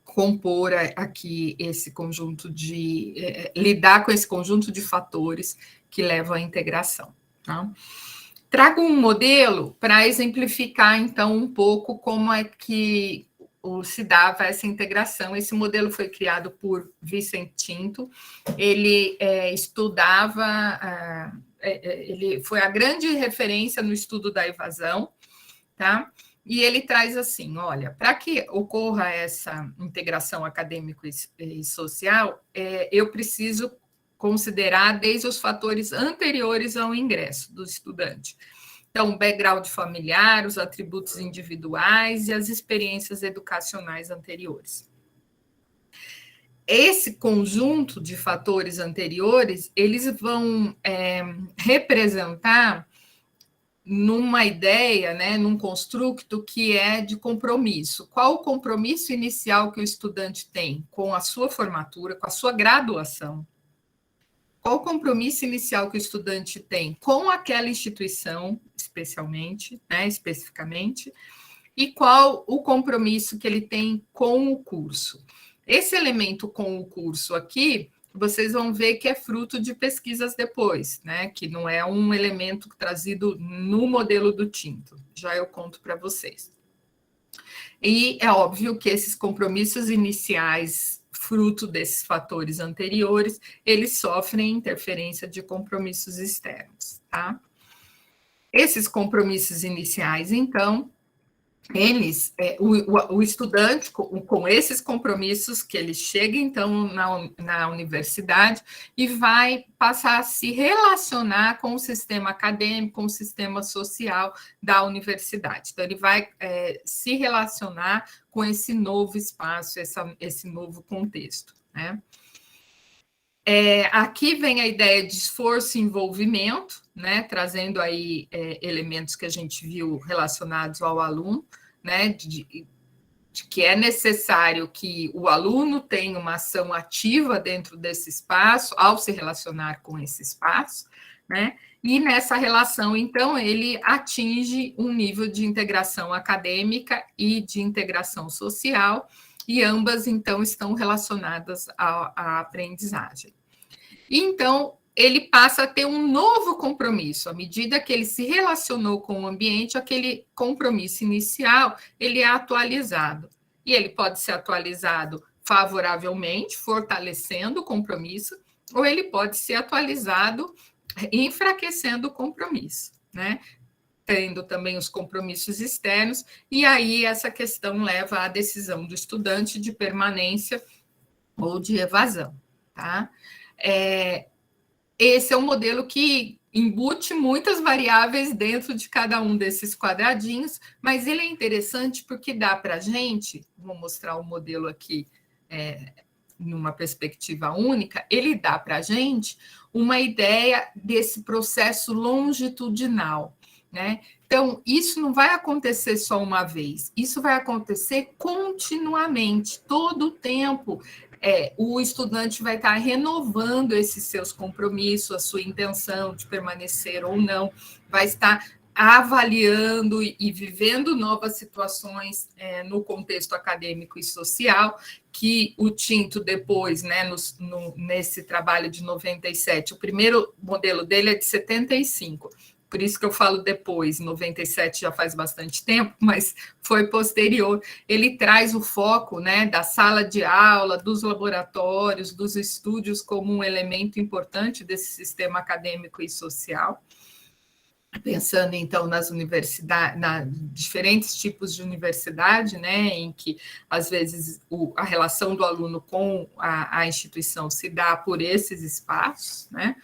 compor aqui esse conjunto de... lidar com esse conjunto de fatores que levam à integração, tá? Trago um modelo para exemplificar, então, um pouco como é que se dava essa integração. Esse modelo foi criado por Vicentinto, ele estudava, ele foi a grande referência no estudo da evasão, tá? E ele traz assim, olha, para que ocorra essa integração acadêmica e social, eu preciso considerar desde os fatores anteriores ao ingresso do estudante. Então, o background familiar, os atributos individuais e as experiências educacionais anteriores. Esse conjunto de fatores anteriores, eles vão representar numa ideia, né, num construto que é de compromisso. Qual o compromisso inicial que o estudante tem com a sua formatura, com a sua graduação? Qual o compromisso inicial que o estudante tem com aquela instituição, especificamente, e qual o compromisso que ele tem com o curso? Esse elemento com o curso aqui, vocês vão ver que é fruto de pesquisas depois, né? Que não é um elemento trazido no modelo do Tinto. Já eu conto para vocês. E é óbvio que esses compromissos iniciais, fruto desses fatores anteriores, eles sofrem interferência de compromissos externos, tá? Esses compromissos iniciais, então, eles, o estudante, com esses compromissos, que ele chega, então, na universidade e vai passar a se relacionar com o sistema acadêmico, com o sistema social da universidade. Então, ele vai se relacionar com esse novo espaço, esse novo contexto, né? Aqui vem a ideia de esforço e envolvimento, né, trazendo aí elementos que a gente viu relacionados ao aluno, né, de que é necessário que o aluno tenha uma ação ativa dentro desse espaço, ao se relacionar com esse espaço, né, e nessa relação, então, ele atinge um nível de integração acadêmica e de integração social, e ambas, então, estão relacionadas à aprendizagem. E, então, ele passa a ter um novo compromisso. À medida que ele se relacionou com o ambiente, aquele compromisso inicial, ele é atualizado. E ele pode ser atualizado favoravelmente, fortalecendo o compromisso, ou ele pode ser atualizado enfraquecendo o compromisso, né? Tendo também os compromissos externos, e aí essa questão leva à decisão do estudante de permanência ou de evasão, tá? Esse é um modelo que embute muitas variáveis dentro de cada um desses quadradinhos, mas ele é interessante porque dá para a gente, vou mostrar o modelo aqui numa perspectiva única, ele dá para a gente uma ideia desse processo longitudinal, né? Então, isso não vai acontecer só uma vez, isso vai acontecer continuamente, todo o tempo. O estudante vai estar renovando esses seus compromissos, a sua intenção de permanecer ou não, vai estar avaliando e vivendo novas situações no contexto acadêmico e social, que o Tinto depois, né, nesse trabalho de 97, o primeiro modelo dele é de 75, por isso que eu falo depois, 97 já faz bastante tempo, mas foi posterior. Ele traz o foco, né, da sala de aula, dos laboratórios, dos estúdios como um elemento importante desse sistema acadêmico e social. Pensando, então, nas universidades, diferentes tipos de universidade, né, em que, às vezes, a relação do aluno com a instituição se dá por esses espaços, né?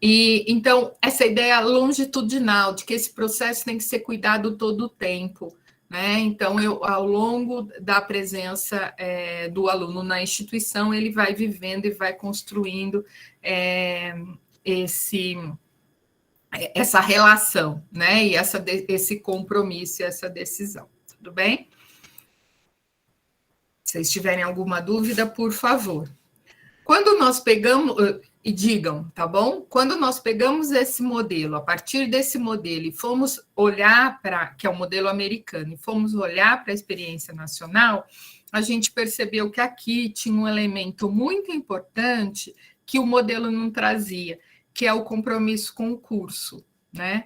E, então, essa ideia longitudinal de que esse processo tem que ser cuidado todo o tempo, né? Então, ao longo da presença do aluno na instituição, ele vai vivendo e vai construindo essa relação, né? E esse compromisso, essa decisão. Tudo bem? Se vocês tiverem alguma dúvida, por favor. Quando nós pegamos... E digam, tá bom? Quando nós pegamos esse modelo, a partir desse modelo, e fomos olhar que é o modelo americano, e fomos olhar para a experiência nacional, a gente percebeu que aqui tinha um elemento muito importante que o modelo não trazia, que é o compromisso com o curso, né?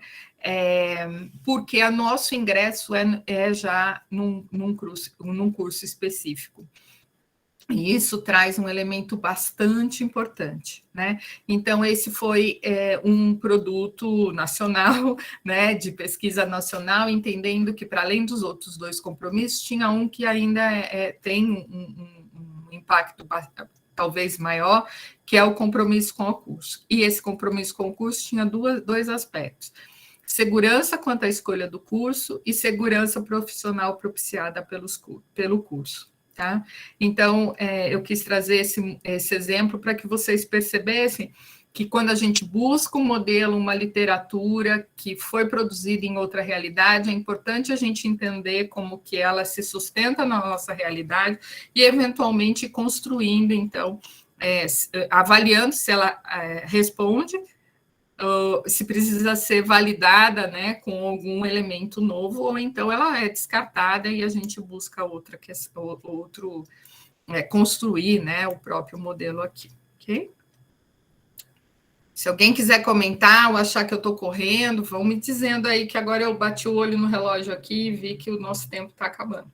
Porque o nosso ingresso é já num curso específico. E isso traz um elemento bastante importante, né? Então, esse foi um produto nacional, né, de pesquisa nacional, entendendo que, para além dos outros 2 compromissos, tinha um que ainda tem um impacto talvez maior, que é o compromisso com o curso. E esse compromisso com o curso tinha 2 aspectos: segurança quanto à escolha do curso e segurança profissional propiciada pelo curso. Tá? Então, eu quis trazer esse exemplo para que vocês percebessem que quando a gente busca um modelo, uma literatura que foi produzida em outra realidade, é importante a gente entender como que ela se sustenta na nossa realidade e, eventualmente, construindo, então, avaliando se ela responde, se precisa ser validada, né, com algum elemento novo, ou então ela é descartada e a gente busca construir, né, o próprio modelo aqui, ok? Se alguém quiser comentar ou achar que eu estou correndo, vão me dizendo aí, que agora eu bati o olho no relógio aqui e vi que o nosso tempo está acabando.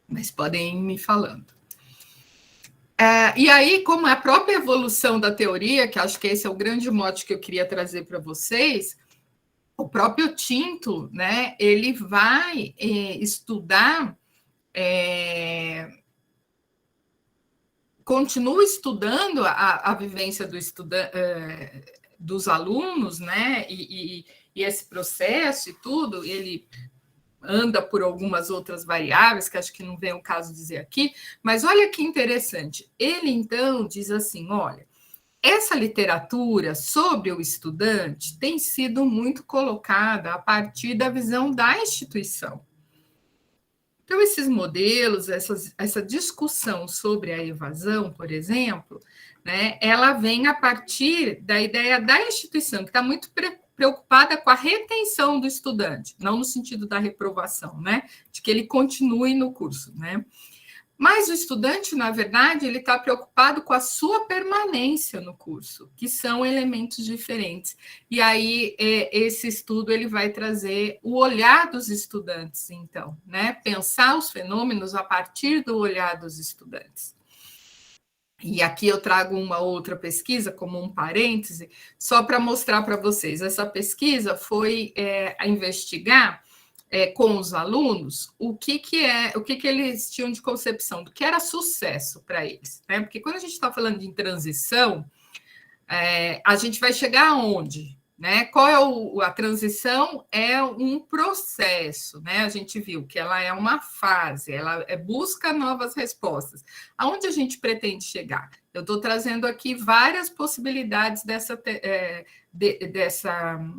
Mas podem ir me falando. E aí, como a própria evolução da teoria, que acho que esse é o grande mote que eu queria trazer para vocês, o próprio Tinto, né, ele vai estudar, continua estudando a vivência dos alunos, né, e esse processo e tudo, ele anda por algumas outras variáveis, que acho que não vem o caso dizer aqui, mas olha que interessante. Ele, então, diz assim, olha, essa literatura sobre o estudante tem sido muito colocada a partir da visão da instituição. Então, esses modelos, essa discussão sobre a evasão, por exemplo, né, ela vem a partir da ideia da instituição, que está muito preocupada com a retenção do estudante, não no sentido da reprovação, né, de que ele continue no curso, né? Mas o estudante, na verdade, ele está preocupado com a sua permanência no curso, que são elementos diferentes. E aí, esse estudo ele vai trazer o olhar dos estudantes, então, né? Pensar os fenômenos a partir do olhar dos estudantes. E aqui eu trago uma outra pesquisa, como um parêntese, só para mostrar para vocês. Essa pesquisa foi a investigar com os alunos o que eles tinham de concepção do que era sucesso para eles, né? Porque quando a gente está falando de transição, a gente vai chegar aonde, né? Qual é a transição? É um processo, né? A gente viu que ela é uma fase, ela busca novas respostas. Aonde a gente pretende chegar? Eu estou trazendo aqui várias possibilidades dessa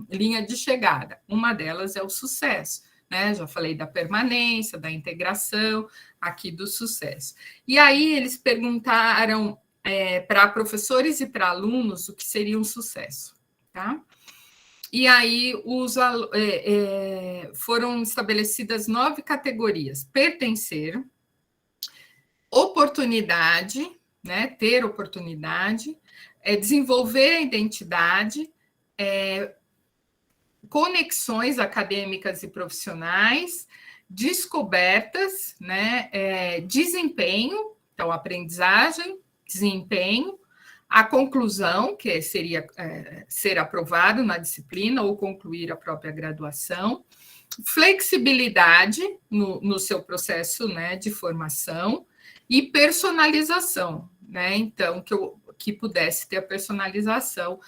linha de chegada. Uma delas é o sucesso. Né? Já falei da permanência, da integração, aqui do sucesso. E aí eles perguntaram para professores e para alunos o que seria um sucesso. Tá? E aí foram estabelecidas 9 categorias: pertencer, oportunidade, né? Ter oportunidade, desenvolver a identidade, conexões acadêmicas e profissionais, descobertas, né, desempenho, então aprendizagem, desempenho, a conclusão, que seria ser aprovado na disciplina ou concluir a própria graduação, flexibilidade no seu processo, né, de formação, e personalização, né, então, que pudesse ter a personalização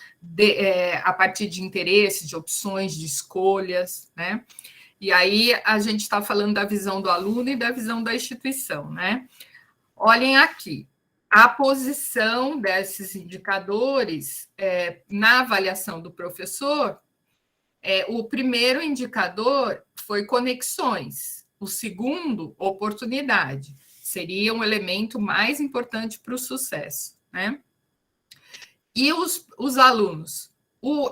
a partir de interesses, de opções, de escolhas, né? E aí a gente está falando da visão do aluno e da visão da instituição, né? Olhem aqui, a posição desses indicadores na avaliação do professor, o primeiro indicador foi conexões, o segundo, oportunidade, seria um elemento mais importante para o sucesso, né? E os alunos?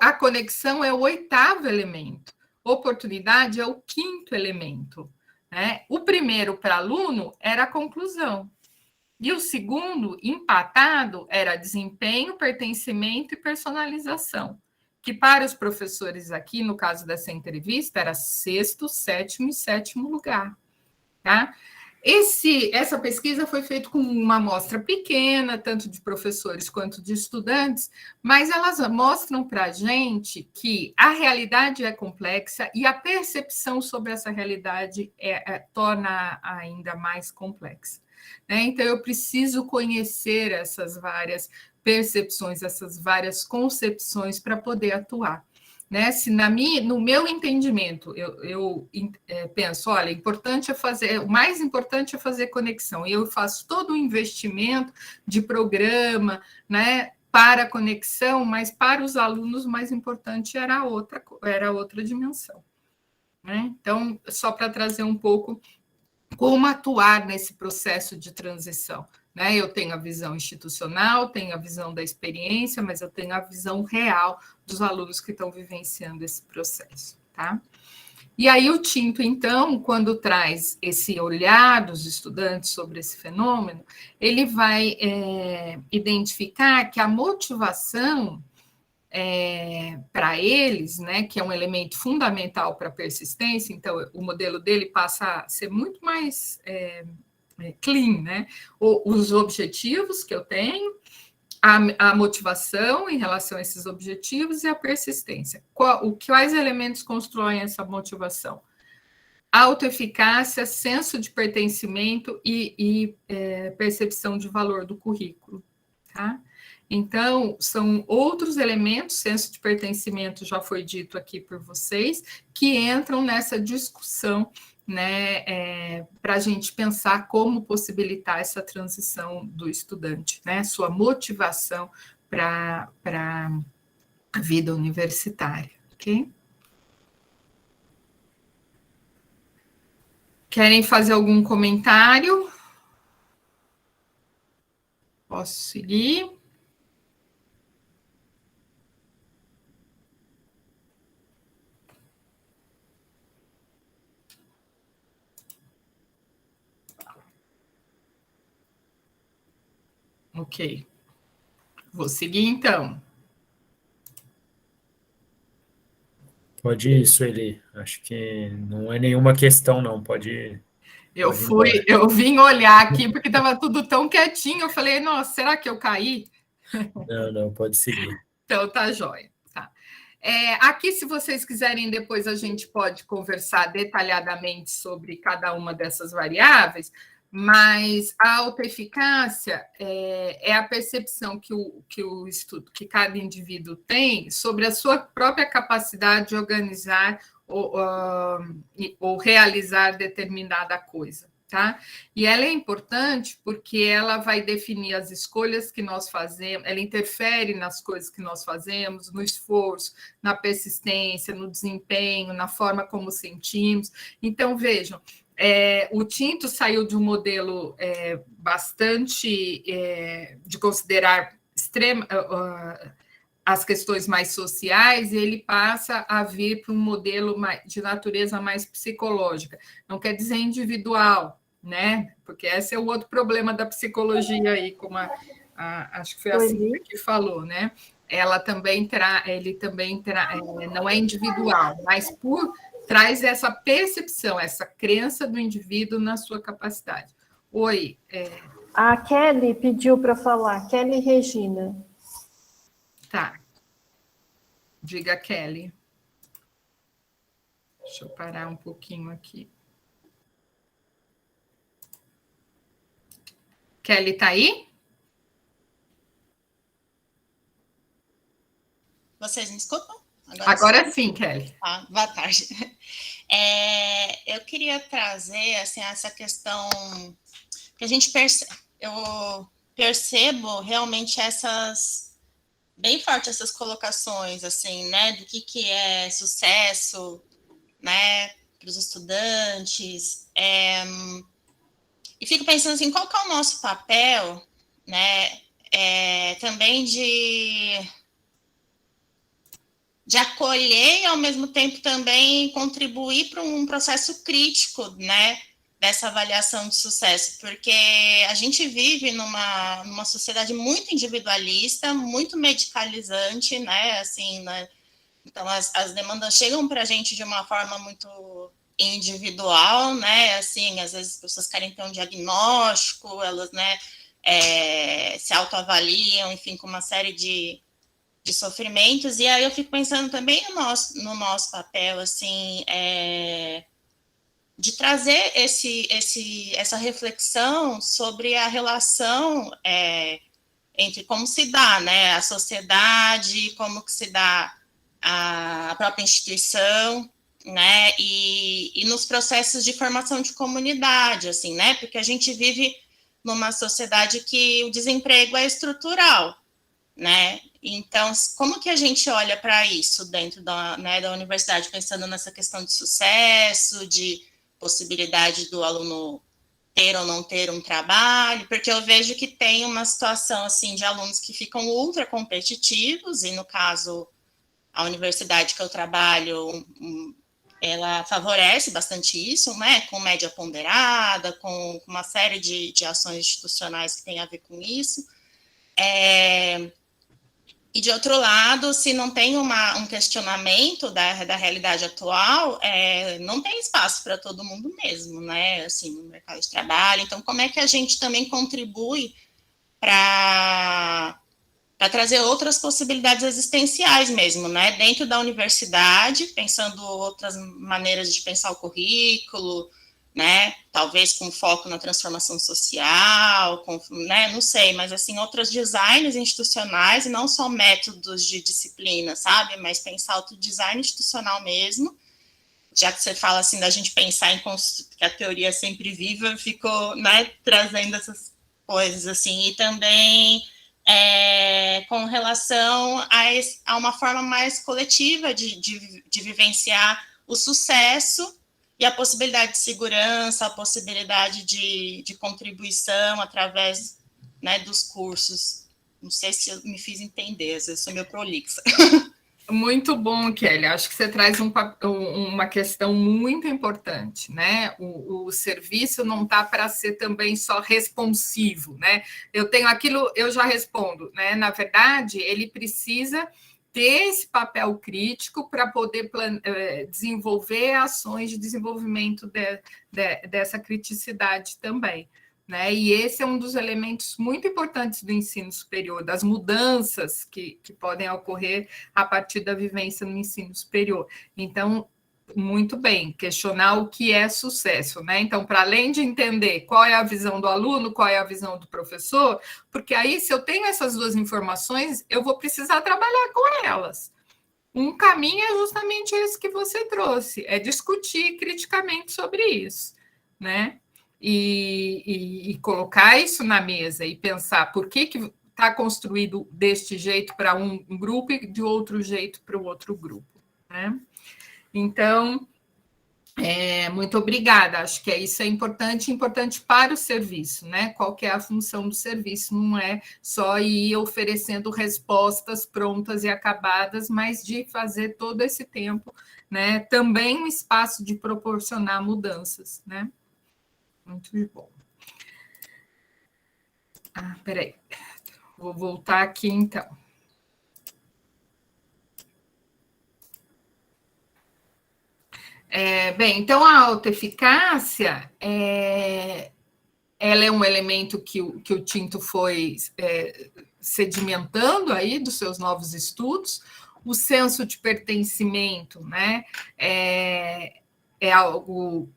A conexão é o 8º elemento, oportunidade é o 5º elemento. Né? O primeiro para aluno era a conclusão. E o segundo, empatado, era desempenho, pertencimento e personalização. que para os professores aqui, no caso dessa entrevista, era 6º, 7º e 7º lugar, tá? Essa pesquisa foi feita com uma amostra pequena, tanto de professores quanto de estudantes, mas elas mostram para a gente que a realidade é complexa e a percepção sobre essa realidade torna ainda mais complexa, né? Então, eu preciso conhecer essas várias percepções, essas várias concepções para poder atuar, né? Se no meu entendimento eu penso, olha, o mais importante é fazer conexão, e eu faço todo o investimento de programa, né, para a conexão, mas para os alunos o mais importante era outra dimensão, né? Então, só para trazer um pouco como atuar nesse processo de transição, né? Eu tenho a visão institucional, tenho a visão da experiência, mas eu tenho a visão real dos alunos que estão vivenciando esse processo, tá? E aí o Tinto, então, quando traz esse olhar dos estudantes sobre esse fenômeno, ele vai identificar que a motivação para eles, né, que é um elemento fundamental para a persistência, então o modelo dele passa a ser muito mais clean, né? Os objetivos que eu tenho, a motivação em relação a esses objetivos e a persistência. Quais elementos constroem essa motivação? Autoeficácia, senso de pertencimento e percepção de valor do currículo, tá? Então, são outros elementos, senso de pertencimento já foi dito aqui por vocês, que entram nessa discussão, né, para a gente pensar como possibilitar essa transição do estudante, né, sua motivação para a vida universitária, ok? Querem fazer algum comentário? Posso seguir? Ok. Vou seguir, então. Pode ir, Sueli. Acho que não é nenhuma questão, não. Pode ir. Eu vim olhar aqui porque estava tudo tão quietinho. Eu falei, nossa, será que eu caí? Não, pode seguir. Então, tá jóia. Tá. Aqui, se vocês quiserem, depois a gente pode conversar detalhadamente sobre cada uma dessas variáveis, mas a autoeficácia é a percepção que cada indivíduo tem sobre a sua própria capacidade de organizar ou realizar determinada coisa. Tá? E ela é importante porque ela vai definir as escolhas que nós fazemos, ela interfere nas coisas que nós fazemos, no esforço, na persistência, no desempenho, na forma como sentimos. Então, vejam, o Tinto saiu de um modelo bastante de considerar as questões mais sociais, e ele passa a vir para um modelo de natureza mais psicológica. Não quer dizer individual, né? Porque esse é o outro problema da psicologia aí, como acho que foi assim que falou, né? Ele também não é individual, mas traz essa percepção, essa crença do indivíduo na sua capacidade. Oi. A Kelly pediu para falar. Kelly Regina. Tá. Diga, Kelly. Deixa eu parar um pouquinho aqui. Kelly, tá aí? Vocês me escutam? Agora sim, Kelly. Boa tarde. Eu queria trazer assim, essa questão que a gente percebe. Eu percebo realmente bem forte essas colocações, assim, né, do que é sucesso, né, para os estudantes, e fico pensando assim, qual que é o nosso papel, né, também de acolher e, ao mesmo tempo, também contribuir para um processo crítico, né, dessa avaliação de sucesso, porque a gente vive numa sociedade muito individualista, muito medicalizante, né, assim, né, Então, as demandas chegam para a gente de uma forma muito individual, né? Assim, às vezes as pessoas querem ter um diagnóstico, elas, né, se autoavaliam, enfim, com uma série de sofrimentos. E aí eu fico pensando também no nosso papel, assim, de trazer essa reflexão sobre a relação entre como se dá, né, a sociedade, como que se dá a própria instituição, né, e nos processos de formação de comunidade, assim, né, porque a gente vive numa sociedade que o desemprego é estrutural, né, então, como que a gente olha para isso dentro da universidade, pensando nessa questão de sucesso, de possibilidade do aluno ter ou não ter um trabalho, porque eu vejo que tem uma situação, assim, de alunos que ficam ultra competitivos, e no caso, a universidade que eu trabalho, ela favorece bastante isso, né, com média ponderada, com uma série de ações institucionais que tem a ver com isso. E, de outro lado, se não tem um questionamento da realidade atual, não tem espaço para todo mundo mesmo, né, assim, no mercado de trabalho. Então, como é que a gente também contribui para trazer outras possibilidades existenciais mesmo, né, dentro da universidade, pensando outras maneiras de pensar o currículo, né, talvez com foco na transformação social, né, não sei, mas assim, outros designs institucionais, e não só métodos de disciplina, sabe, mas pensar outro design institucional mesmo, já que você fala assim da gente pensar em que a teoria é sempre viva, eu fico, né, trazendo essas coisas assim, e também com relação a uma forma mais coletiva de vivenciar o sucesso e a possibilidade de segurança, a possibilidade de contribuição através, né, dos cursos. Não sei se eu me fiz entender, às vezes sou meio prolixa. Muito bom, Kelly. Acho que você traz uma questão muito importante, né? O serviço não está para ser também só responsivo, né? Eu tenho aquilo, eu já respondo, né? Na verdade, ele precisa ter esse papel crítico para poder desenvolver ações de desenvolvimento dessa criticidade também, né? E esse é um dos elementos muito importantes do ensino superior, das mudanças que podem ocorrer a partir da vivência no ensino superior. Então, muito bem, questionar o que é sucesso, né? Então, para além de entender qual é a visão do aluno, qual é a visão do professor, porque aí, se eu tenho essas duas informações, eu vou precisar trabalhar com elas. Um caminho é justamente esse que você trouxe, é discutir criticamente sobre isso, né? E colocar isso na mesa e pensar por que está construído deste jeito para um grupo e de outro jeito para o outro grupo, né? Então, muito obrigada. Acho que isso é importante para o serviço, né? Qual que é a função do serviço? Não é só ir oferecendo respostas prontas e acabadas, mas de fazer todo esse tempo, né? Também um espaço de proporcionar mudanças, né? Muito bom. Peraí. Vou voltar aqui, então. Bem, então a autoeficácia ela é um elemento que o Tinto foi sedimentando aí dos seus novos estudos. O senso de pertencimento, né, é algo.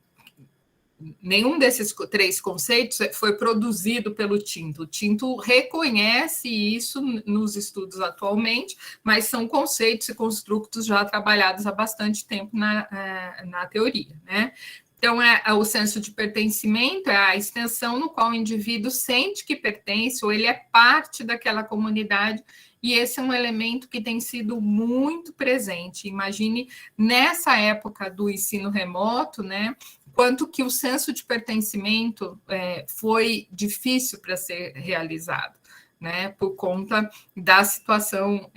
Nenhum desses três conceitos foi produzido pelo Tinto. O Tinto reconhece isso nos estudos atualmente, mas são conceitos e construtos já trabalhados há bastante tempo na teoria, né? Então, o senso de pertencimento é a extensão no qual o indivíduo sente que pertence ou ele é parte daquela comunidade, e esse é um elemento que tem sido muito presente. Imagine, nessa época do ensino remoto, né? Quanto que o senso de pertencimento foi difícil para ser realizado, né, por conta da situação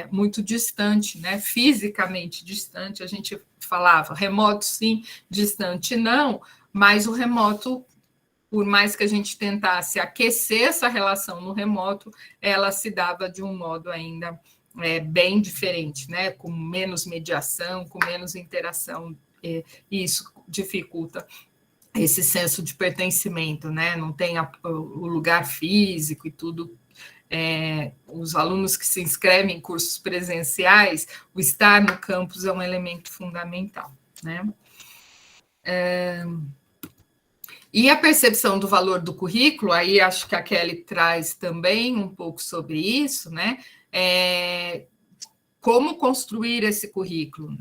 muito distante, né, fisicamente distante. A gente falava remoto sim, distante não, mas o remoto, por mais que a gente tentasse aquecer essa relação no remoto, ela se dava de um modo ainda bem diferente, né? Com menos mediação, com menos interação, e isso dificulta esse senso de pertencimento, né? Não tem o lugar físico e tudo. Os alunos que se inscrevem em cursos presenciais, o estar no campus é um elemento fundamental, né? E a percepção do valor do currículo, aí acho que a Kelly traz também um pouco sobre isso, né? Como construir esse currículo,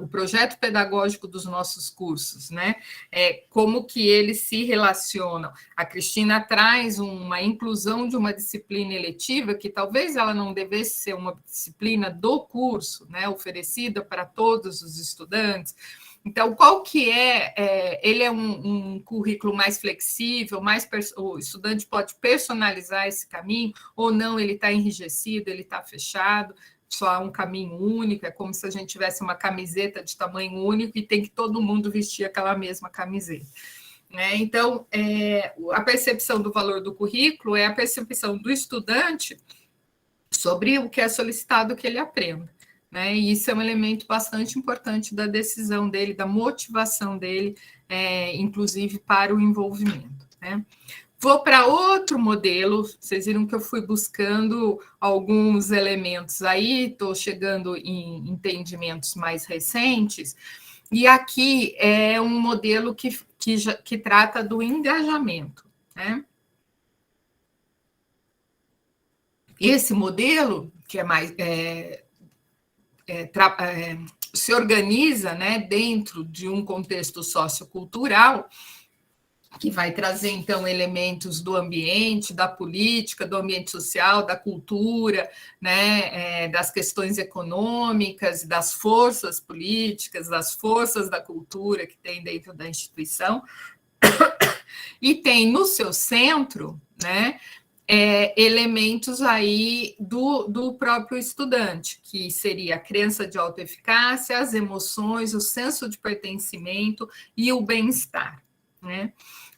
o projeto pedagógico dos nossos cursos, né? Como que eles se relacionam. A Cristina traz uma inclusão de uma disciplina eletiva que talvez ela não devesse ser uma disciplina do curso, né? Oferecida para todos os estudantes. Então, qual que ele é um currículo mais flexível, o estudante pode personalizar esse caminho, ou não, ele está enrijecido, ele está fechado, só há um caminho único, é como se a gente tivesse uma camiseta de tamanho único e tem que todo mundo vestir aquela mesma camiseta. Né? Então, a percepção do valor do currículo é a percepção do estudante sobre o que é solicitado que ele aprenda. Né? E isso é um elemento bastante importante da decisão dele, da motivação dele, inclusive para o envolvimento. Né? Vou para outro modelo, vocês viram que eu fui buscando alguns elementos aí, estou chegando em entendimentos mais recentes, e aqui é um modelo que trata do engajamento. Né? Esse modelo, que é mais... se organiza, né, dentro de um contexto sociocultural que vai trazer, então, elementos do ambiente, da política, do ambiente social, da cultura, né, das questões econômicas, das forças políticas, das forças da cultura que tem dentro da instituição, e tem no seu centro, né, elementos aí do próprio estudante, que seria a crença de autoeficácia, as emoções, o senso de pertencimento e o bem-estar, né?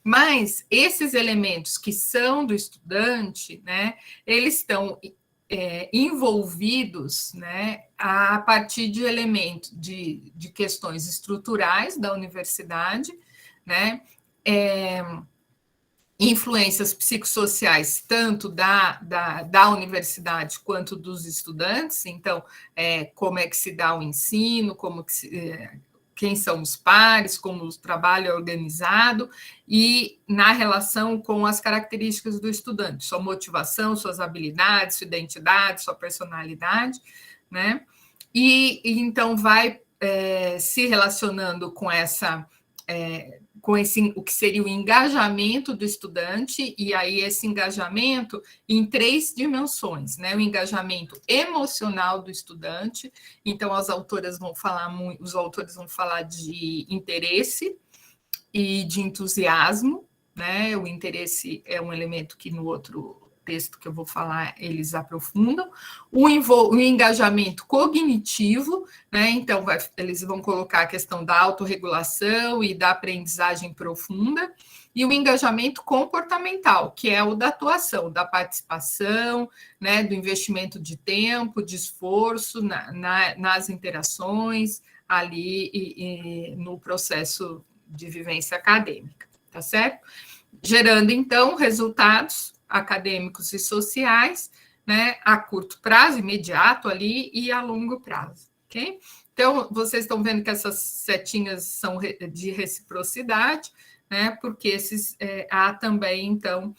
Mas esses elementos que são do estudante, né, eles estão envolvidos, né, a partir de elementos de questões estruturais da universidade, né, influências psicossociais, tanto da universidade quanto dos estudantes, então, como é que se dá o ensino, quem são os pares, como o trabalho é organizado, e na relação com as características do estudante, sua motivação, suas habilidades, sua identidade, sua personalidade, né? E então vai se relacionando com o que seria o engajamento do estudante, e aí esse engajamento em 3 dimensões, né? O engajamento emocional do estudante, então os autores vão falar de interesse e de entusiasmo, né? O interesse é um elemento que no outro texto que eu vou falar, eles aprofundam, o engajamento cognitivo, né? Então, eles vão colocar a questão da autorregulação e da aprendizagem profunda, e o engajamento comportamental, que é o da atuação, da participação, né? Do investimento de tempo, de esforço nas interações ali e no processo de vivência acadêmica, tá certo? Gerando, então, resultados acadêmicos e sociais, né, a curto prazo, imediato ali, e a longo prazo, ok? Então, vocês estão vendo que essas setinhas são de reciprocidade, né, porque há também, então,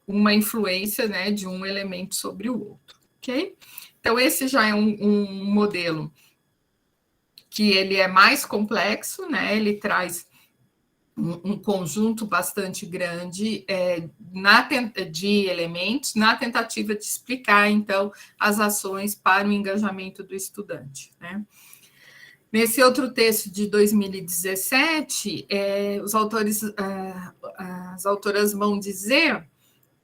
uma influência, né, de um elemento sobre o outro, ok? Então, esse já é um modelo que ele é mais complexo, né, ele traz um conjunto bastante grande de elementos na tentativa de explicar, então, as ações para o engajamento do estudante. Né? Nesse outro texto de 2017, as autoras vão dizer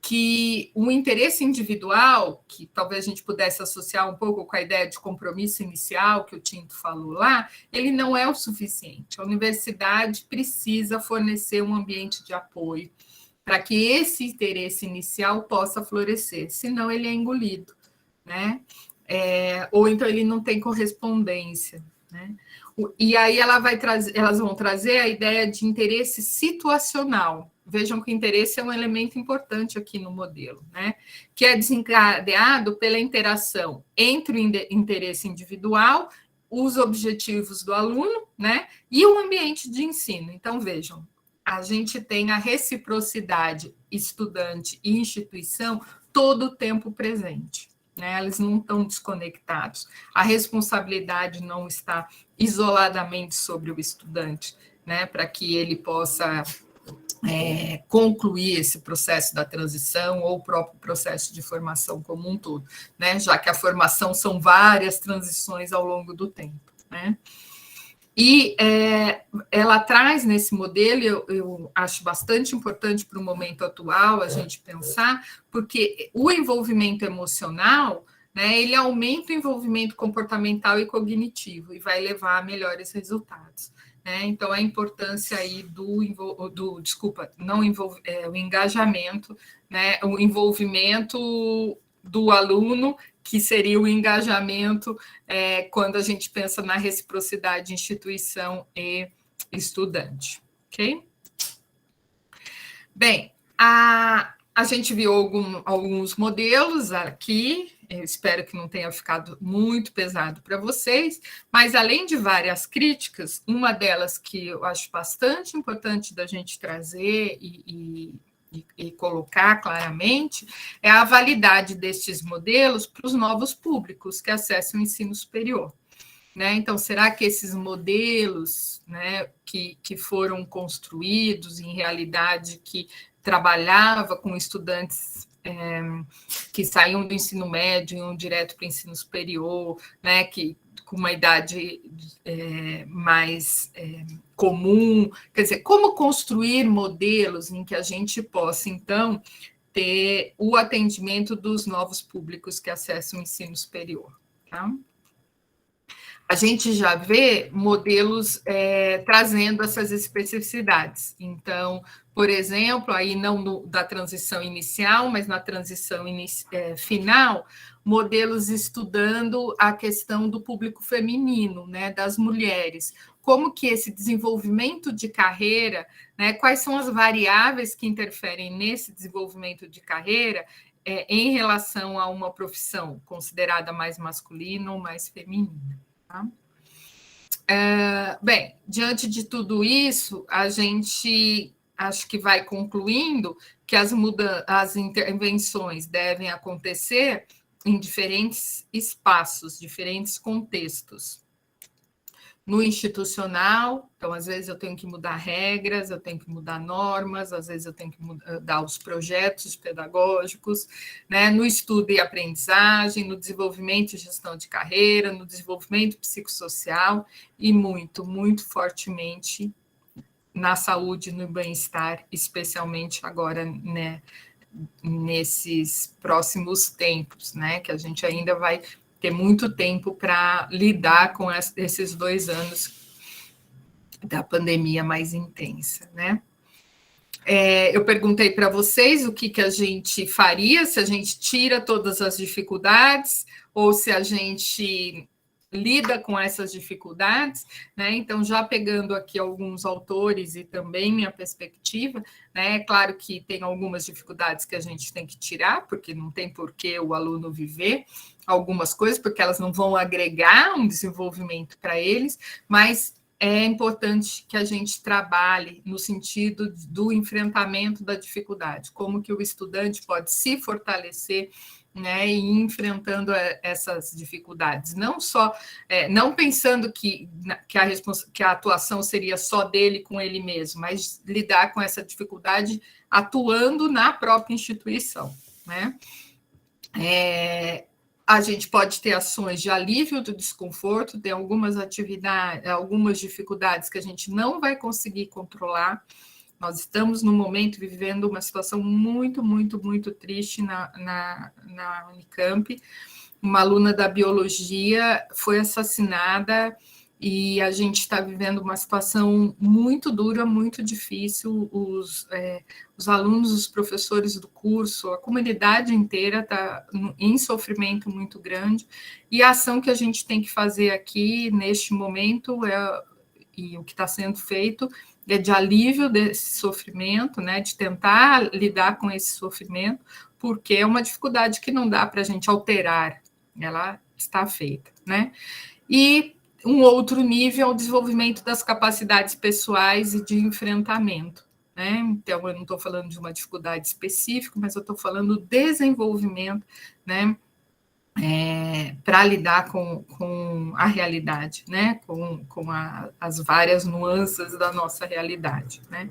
que o interesse individual, que talvez a gente pudesse associar um pouco com a ideia de compromisso inicial que o Tinto falou lá, ele não é o suficiente. A universidade precisa fornecer um ambiente de apoio, para que esse interesse inicial possa florescer, senão ele é engolido, né? Ou então ele não tem correspondência, né? E aí elas vão trazer a ideia de interesse situacional. Vejam que o interesse é um elemento importante aqui no modelo, né? Que é desencadeado pela interação entre o interesse individual, os objetivos do aluno, né? E o ambiente de ensino. Então, vejam, a gente tem a reciprocidade estudante e instituição todo o tempo presente, né? Eles não estão desconectados. A responsabilidade não está isoladamente sobre o estudante, né? Para que ele possa concluir esse processo da transição ou o próprio processo de formação como um todo, né? Já que a formação são várias transições ao longo do tempo, né? E ela traz nesse modelo, eu acho bastante importante para o momento atual a gente pensar, porque o envolvimento emocional, né, ele aumenta o envolvimento comportamental e cognitivo e vai levar a melhores resultados, né? Então, a importância aí o engajamento, né, o envolvimento do aluno, que seria o engajamento quando a gente pensa na reciprocidade instituição e estudante, ok? Bem, a gente viu alguns modelos aqui, eu espero que não tenha ficado muito pesado para vocês, mas além de várias críticas, uma delas que eu acho bastante importante da gente trazer e colocar claramente é a validade destes modelos para os novos públicos que acessam o ensino superior, né? Então, será que esses modelos, né, que foram construídos em realidade que trabalhava com estudantes que saíam do ensino médio e iam direto para o ensino superior, né, com uma idade mais comum, quer dizer, como construir modelos em que a gente possa, então, ter o atendimento dos novos públicos que acessam o ensino superior, tá? A gente já vê modelos trazendo essas especificidades. Então, por exemplo, aí não da transição inicial, mas na transição final, modelos estudando a questão do público feminino, né, das mulheres. Como que esse desenvolvimento de carreira, né, quais são as variáveis que interferem nesse desenvolvimento de carreira em relação a uma profissão considerada mais masculina ou mais feminina. Tá? Bem, diante de tudo isso, a gente acho que vai concluindo que as intervenções devem acontecer em diferentes espaços, diferentes contextos. No institucional, então, às vezes eu tenho que mudar regras, eu tenho que mudar normas, às vezes eu tenho que mudar os projetos pedagógicos, né? No estudo e aprendizagem, no desenvolvimento e gestão de carreira, no desenvolvimento psicossocial e muito, muito fortemente na saúde e no bem-estar, especialmente agora, né, nesses próximos tempos, né, que a gente ainda vai ter muito tempo para lidar com esses 2 anos da pandemia mais intensa, né? Eu perguntei para vocês o que a gente faria, se a gente tira todas as dificuldades ou se a gente lida com essas dificuldades, né? Então, já pegando aqui alguns autores e também minha perspectiva, né? É claro que tem algumas dificuldades que a gente tem que tirar, porque não tem por que o aluno viver algumas coisas, porque elas não vão agregar um desenvolvimento para eles, mas é importante que a gente trabalhe no sentido do enfrentamento da dificuldade, como que o estudante pode se fortalecer, né, e enfrentando essas dificuldades, não só, não pensando que a atuação seria só dele com ele mesmo, mas lidar com essa dificuldade atuando na própria instituição, né? A gente pode ter ações de alívio do desconforto, tem algumas atividades, algumas dificuldades que a gente não vai conseguir controlar. Nós estamos, no momento, vivendo uma situação muito, muito, muito triste na Unicamp. Uma aluna da biologia foi assassinada e a gente está vivendo uma situação muito dura, muito difícil. Os alunos, os professores do curso, a comunidade inteira está em sofrimento muito grande, e a ação que a gente tem que fazer aqui, neste momento, e o que está sendo feito, é de alívio desse sofrimento, né, de tentar lidar com esse sofrimento, porque é uma dificuldade que não dá para a gente alterar, ela está feita, né? E um outro nível é o desenvolvimento das capacidades pessoais e de enfrentamento, né? Então, eu não estou falando de uma dificuldade específica, mas eu estou falando do desenvolvimento, né? Para lidar com a realidade, né? Com as várias nuances da nossa realidade, né?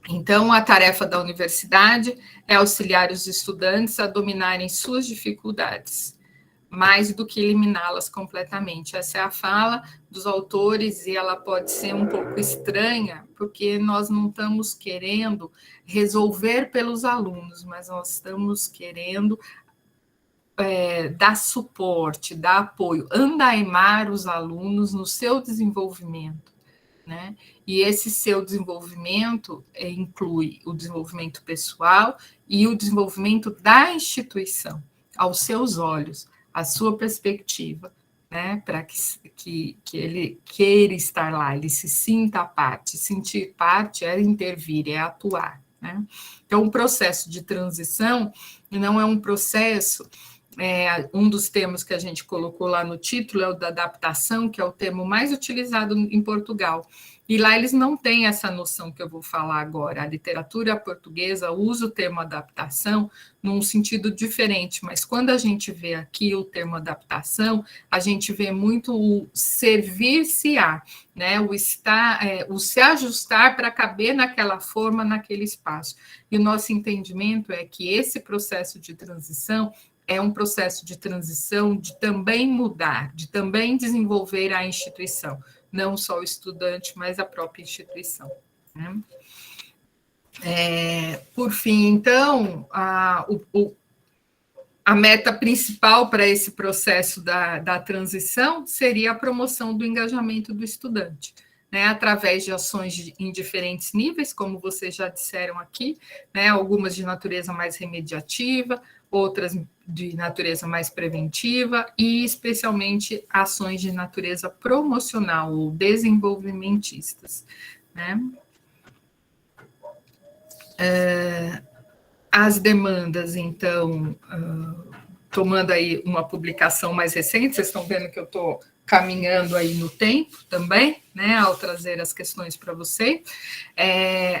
Então, a tarefa da universidade é auxiliar os estudantes a dominarem suas dificuldades, mais do que eliminá-las completamente. Essa é a fala dos autores, e ela pode ser um pouco estranha, porque nós não estamos querendo resolver pelos alunos, mas nós estamos querendo dar suporte, dar apoio, andaimar os alunos no seu desenvolvimento, né? E esse seu desenvolvimento inclui o desenvolvimento pessoal e o desenvolvimento da instituição, aos seus olhos, a sua perspectiva, né? Para que ele queira estar lá, ele se sinta parte. Sentir parte é intervir, é atuar, né? Então, o processo de transição não é um processo. Um dos termos que a gente colocou lá no título é o da adaptação, que é o termo mais utilizado em Portugal. E lá eles não têm essa noção que eu vou falar agora. A literatura portuguesa usa o termo adaptação num sentido diferente, mas quando a gente vê aqui o termo adaptação, a gente vê muito o servir-se-a, né? O se ajustar para caber naquela forma, naquele espaço. E o nosso entendimento é que esse processo de transição é um processo de transição de também mudar, de também desenvolver a instituição, não só o estudante, mas a própria instituição, né? Por fim, então, a meta principal para esse processo da transição seria a promoção do engajamento do estudante, né, através de ações em diferentes níveis, como vocês já disseram aqui, né, algumas de natureza mais remediativa, outras de natureza mais preventiva e, especialmente, ações de natureza promocional ou desenvolvimentistas, né? As demandas, então, tomando aí uma publicação mais recente, vocês estão vendo que eu estou caminhando aí no tempo também, né, ao trazer as questões para vocês.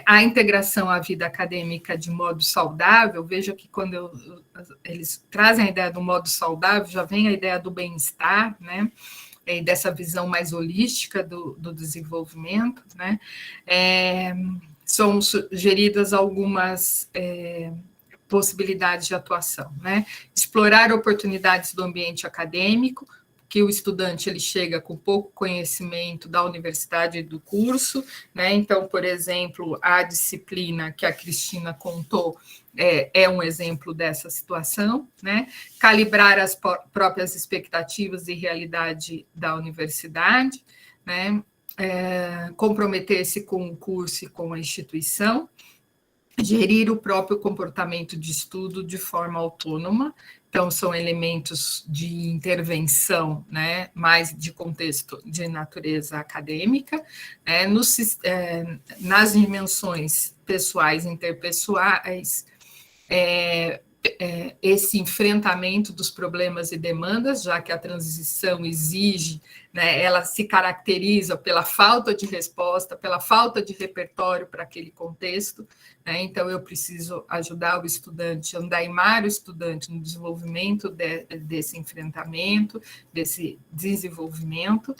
A integração à vida acadêmica de modo saudável, veja que quando eles trazem a ideia do modo saudável, já vem a ideia do bem-estar, né, e dessa visão mais holística do desenvolvimento, né. São sugeridas algumas possibilidades de atuação, né, explorar oportunidades do ambiente acadêmico, que o estudante ele chega com pouco conhecimento da universidade e do curso, né? Então, por exemplo, a disciplina que a Cristina contou é um exemplo dessa situação, né? Calibrar as próprias expectativas e realidade da universidade, né? Comprometer-se com o curso e com a instituição, gerir o próprio comportamento de estudo de forma autônoma. Então, são elementos de intervenção, né, mais de contexto de natureza acadêmica, nas dimensões pessoais e interpessoais, esse enfrentamento dos problemas e demandas, já que a transição exige, né, ela se caracteriza pela falta de resposta, pela falta de repertório para aquele contexto, né, então eu preciso ajudar o estudante, andaimar o estudante no desenvolvimento desse enfrentamento, desse desenvolvimento.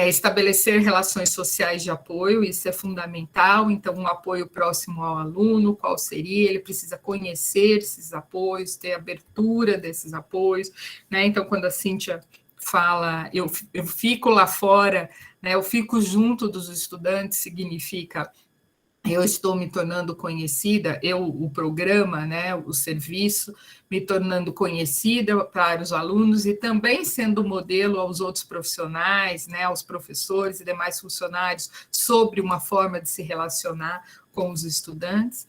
Estabelecer relações sociais de apoio, isso é fundamental, então um apoio próximo ao aluno, qual seria? Ele precisa conhecer esses apoios, ter abertura desses apoios, né? Então, quando a Cíntia fala, eu fico lá fora, né? Eu fico junto dos estudantes, significa eu estou me tornando conhecida, o programa, né, o serviço, me tornando conhecida para os alunos e também sendo modelo aos outros profissionais, né, aos professores e demais funcionários sobre uma forma de se relacionar com os estudantes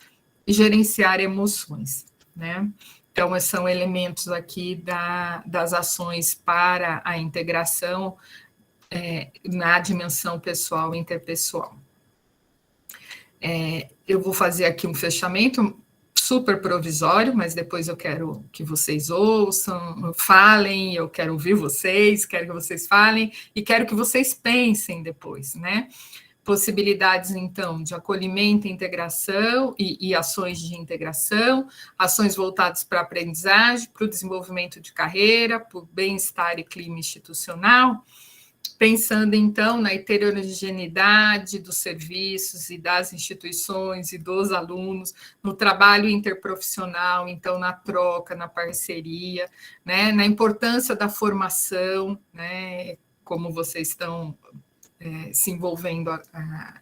e gerenciar emoções, né? Então, são elementos aqui das ações para a integração na dimensão pessoal e interpessoal. Eu vou fazer aqui um fechamento super provisório, mas depois eu quero que vocês ouçam, falem, eu quero ouvir vocês, quero que vocês falem e quero que vocês pensem depois, né? Possibilidades, então, de acolhimento e integração e ações de integração, ações voltadas para a aprendizagem, para o desenvolvimento de carreira, para o bem-estar e clima institucional, pensando, então, na heterogeneidade dos serviços e das instituições e dos alunos, no trabalho interprofissional, então, na troca, na parceria, né, na importância da formação, né, como vocês estão se envolvendo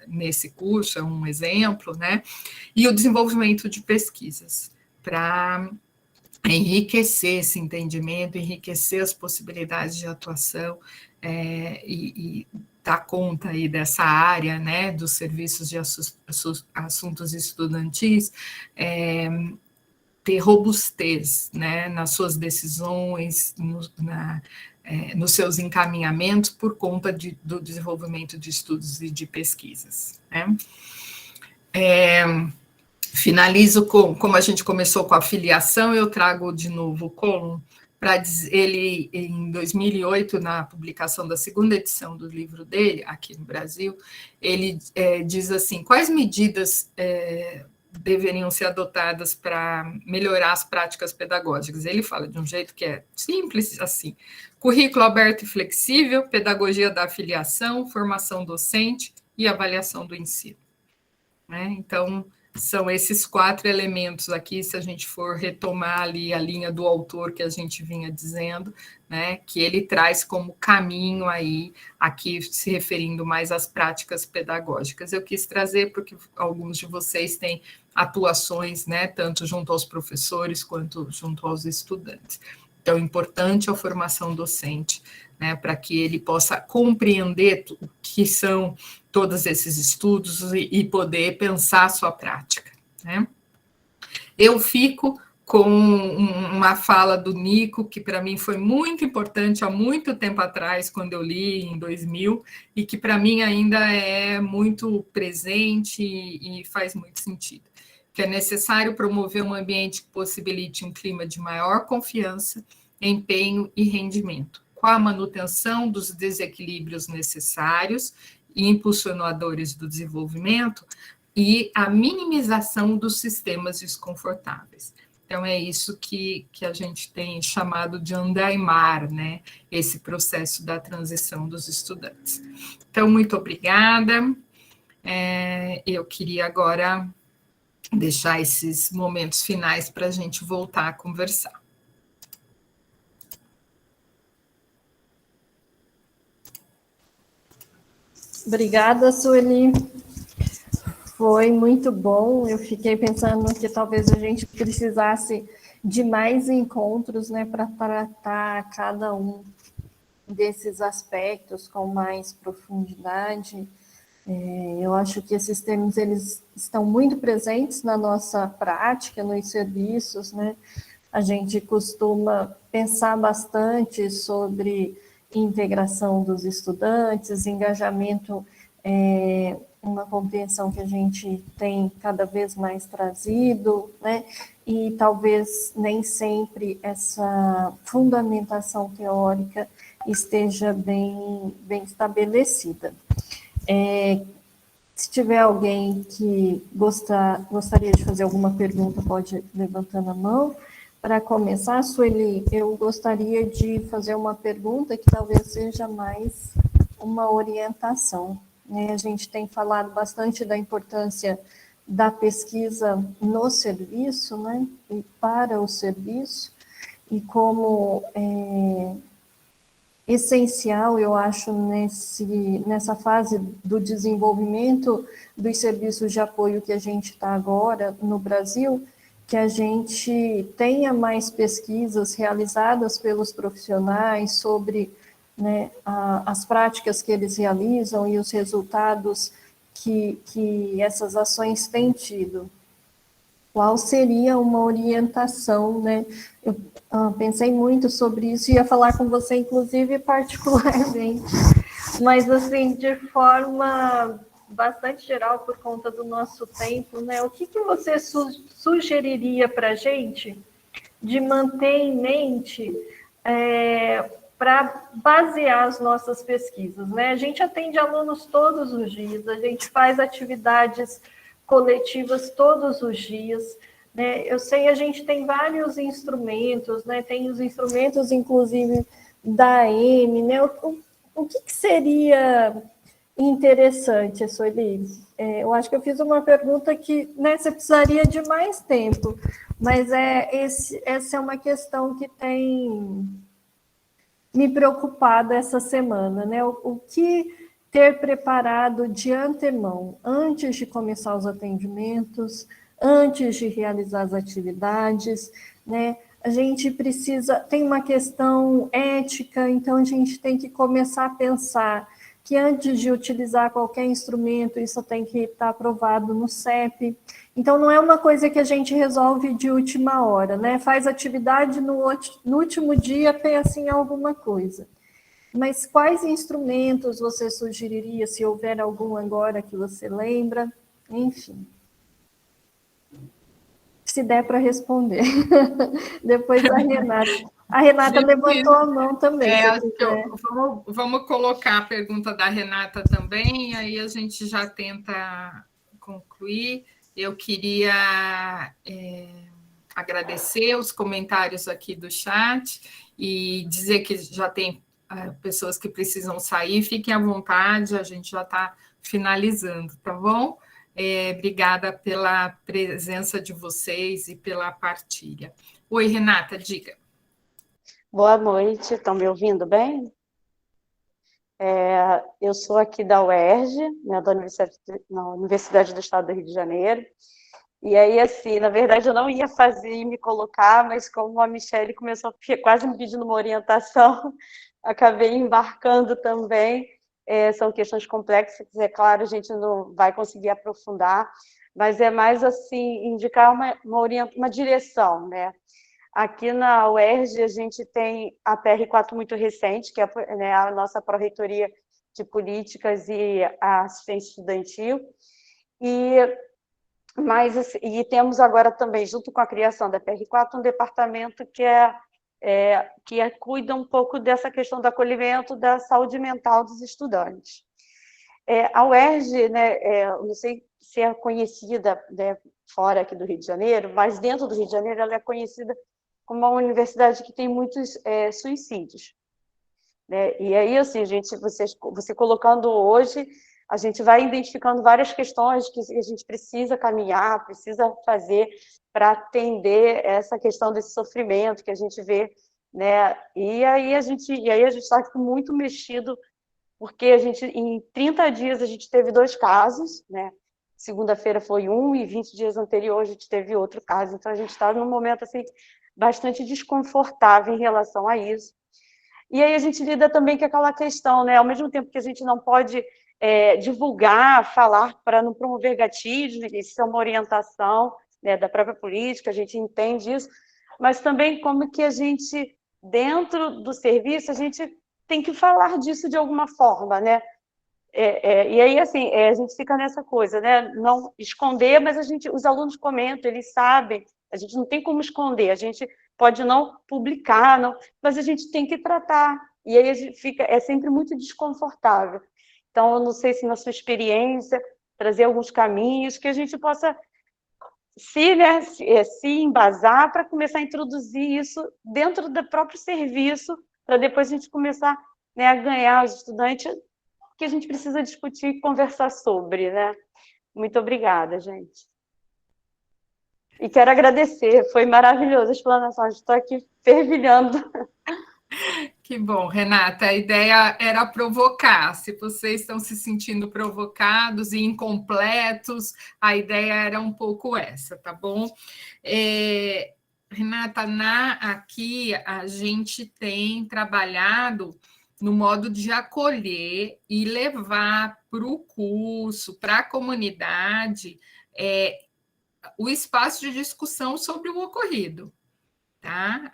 nesse curso, é um exemplo, né, e o desenvolvimento de pesquisas, para enriquecer esse entendimento, enriquecer as possibilidades de atuação e dar conta aí dessa área, né, dos serviços de assuntos estudantis, ter robustez, né, nas suas decisões, nos seus encaminhamentos por conta do desenvolvimento de estudos e de pesquisas, né. Finalizo como a gente começou com a filiação, eu trago de novo o Collum, para ele, em 2008, na publicação da segunda edição do livro dele, aqui no Brasil, ele diz assim, quais medidas deveriam ser adotadas para melhorar as práticas pedagógicas? Ele fala de um jeito que é simples, assim, currículo aberto e flexível, pedagogia da afiliação, formação docente e avaliação do ensino. Né? Então, são esses 4 elementos aqui, se a gente for retomar ali a linha do autor que a gente vinha dizendo, né, que ele traz como caminho aí, aqui se referindo mais às práticas pedagógicas. Eu quis trazer porque alguns de vocês têm atuações, né, tanto junto aos professores quanto junto aos estudantes. Então, importante a formação docente, né, para que ele possa compreender o que são todos esses estudos e poder pensar a sua prática, né? Eu fico com uma fala do Nico, que para mim foi muito importante há muito tempo atrás, quando eu li, em 2000, e que para mim ainda é muito presente e faz muito sentido, que é necessário promover um ambiente que possibilite um clima de maior confiança, empenho e rendimento, com a manutenção dos desequilíbrios necessários e impulsionadores do desenvolvimento e a minimização dos sistemas desconfortáveis. Então, é isso que a gente tem chamado de andaimar, né, esse processo da transição dos estudantes. Então, muito obrigada. Eu queria agora deixar esses momentos finais para a gente voltar a conversar. Obrigada, Sueli. Foi muito bom. Eu fiquei pensando que talvez a gente precisasse de mais encontros, né, para tratar cada um desses aspectos com mais profundidade. Eu acho que esses termos eles estão muito presentes na nossa prática, nos serviços, né? A gente costuma pensar bastante sobre integração dos estudantes, engajamento, uma compreensão que a gente tem cada vez mais trazido, né? E talvez nem sempre essa fundamentação teórica esteja bem estabelecida. Se tiver alguém que gostaria de fazer alguma pergunta, pode ir levantando a mão. Para começar, Sueli, eu gostaria de fazer uma pergunta que talvez seja mais uma orientação. Né? A gente tem falado bastante da importância da pesquisa no serviço, né? E para o serviço, e como essencial, eu acho, nessa fase do desenvolvimento dos serviços de apoio que a gente está agora no Brasil, que a gente tenha mais pesquisas realizadas pelos profissionais sobre, né, as práticas que eles realizam e os resultados que essas ações têm tido. Qual seria uma orientação, né? Eu pensei muito sobre isso e ia falar com você, inclusive, particularmente, mas, assim, de forma bastante geral, por conta do nosso tempo, né? O que você sugeriria para a gente de manter em mente para basear as nossas pesquisas, né? A gente atende alunos todos os dias, a gente faz atividades coletivas todos os dias, né? Eu sei, a gente tem vários instrumentos, né? Tem os instrumentos, inclusive, da AM, né? O que seria interessante, Sueli? Eu acho que eu fiz uma pergunta que, né, você precisaria de mais tempo, mas essa é uma questão que tem me preocupado essa semana, né? O que ter preparado de antemão, antes de começar os atendimentos, antes de realizar as atividades, né? A gente tem uma questão ética, então a gente tem que começar a pensar que antes de utilizar qualquer instrumento, isso tem que estar aprovado no CEP. Então, não é uma coisa que a gente resolve de última hora, né? Faz atividade no último dia, pensa em alguma coisa. Mas quais instrumentos você sugeriria, se houver algum agora que você lembra? Enfim. Se der para responder. Depois a Renata. A Renata levantou a mão também. Vamos colocar a pergunta da Renata também, aí a gente já tenta concluir. Eu queria agradecer os comentários aqui do chat e dizer que já tem pessoas que precisam sair, fiquem à vontade, a gente já está finalizando, tá bom? Obrigada pela presença de vocês e pela partilha. Oi, Renata, diga. Boa noite, estão me ouvindo bem? Eu sou aqui da UERJ, né, da Universidade do Estado do Rio de Janeiro, e aí, assim, na verdade eu não ia fazer e me colocar, mas como a Michele começou quase me pedindo uma orientação, acabei embarcando também. São questões complexas, é claro, a gente não vai conseguir aprofundar, mas é mais, assim, indicar uma direção, né? Aqui na UERJ, a gente tem a PR4 muito recente, que é, né, a nossa Pró-Reitoria de Políticas e a Assistência Estudantil, e temos agora também, junto com a criação da PR4, um departamento que cuida um pouco dessa questão do acolhimento da saúde mental dos estudantes. A UERJ, né, não sei se é conhecida, né, fora aqui do Rio de Janeiro, mas dentro do Rio de Janeiro ela é conhecida como uma universidade que tem muitos suicídios, né? E aí, assim, você colocando hoje, a gente vai identificando várias questões que a gente precisa caminhar, precisa fazer para atender essa questão desse sofrimento que a gente vê, né? E aí a gente está muito mexido, porque em 30 dias a gente teve 2 casos, né? Segunda-feira foi um, e 20 dias anteriores a gente teve outro caso. Então, a gente está num momento, assim, bastante desconfortável em relação a isso. E aí a gente lida também com aquela questão, né? Ao mesmo tempo que a gente não pode divulgar, falar para não promover gatilhos, isso é uma orientação, né, da própria política, a gente entende isso, mas também como que a gente, dentro do serviço, a gente tem que falar disso de alguma forma, né? E aí, assim, a gente fica nessa coisa, né? Não esconder, mas os alunos comentam, eles sabem, a gente não tem como esconder, a gente pode não publicar, mas a gente tem que tratar, e aí a gente é sempre muito desconfortável. Então, eu não sei se na sua experiência, trazer alguns caminhos que a gente possa se embasar para começar a introduzir isso dentro do próprio serviço, para depois a gente começar, né, a ganhar os estudantes, que a gente precisa discutir e conversar sobre, né? Muito obrigada, gente. E quero agradecer, foi maravilhosa a explanação, estou aqui fervilhando. Que bom, Renata. A ideia era provocar. Se vocês estão se sentindo provocados e incompletos, a ideia era um pouco essa, tá bom? Renata, aqui a gente tem trabalhado no modo de acolher e levar para o curso, para a comunidade, o espaço de discussão sobre o ocorrido. Tá?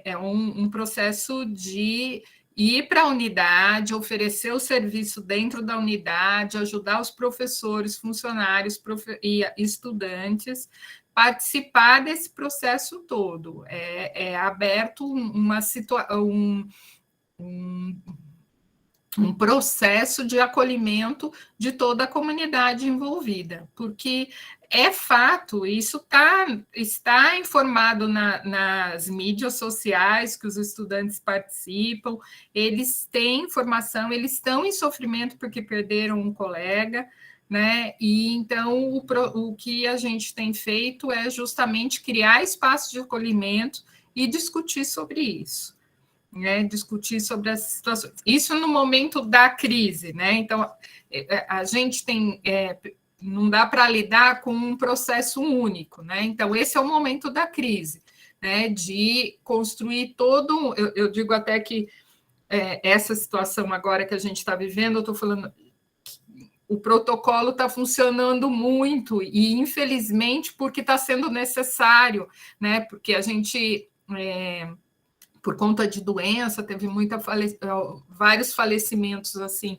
É um processo de ir para a unidade, oferecer o serviço dentro da unidade, ajudar os professores, funcionários e estudantes participar desse processo todo. É aberto um processo de acolhimento de toda a comunidade envolvida, porque é fato, isso está informado nas mídias sociais que os estudantes participam, eles têm informação, eles estão em sofrimento porque perderam um colega, né? E então o que a gente tem feito é justamente criar espaços de acolhimento e discutir sobre isso. Né, discutir sobre as situações. Isso no momento da crise, né? Então, a gente tem... não dá para lidar com um processo único, né? Então, esse é o momento da crise, né? De construir todo... Eu digo até que essa situação agora que a gente está vivendo, eu estou falando... O protocolo está funcionando muito e, infelizmente, porque está sendo necessário, né? Porque a gente... por conta de doença, teve vários falecimentos assim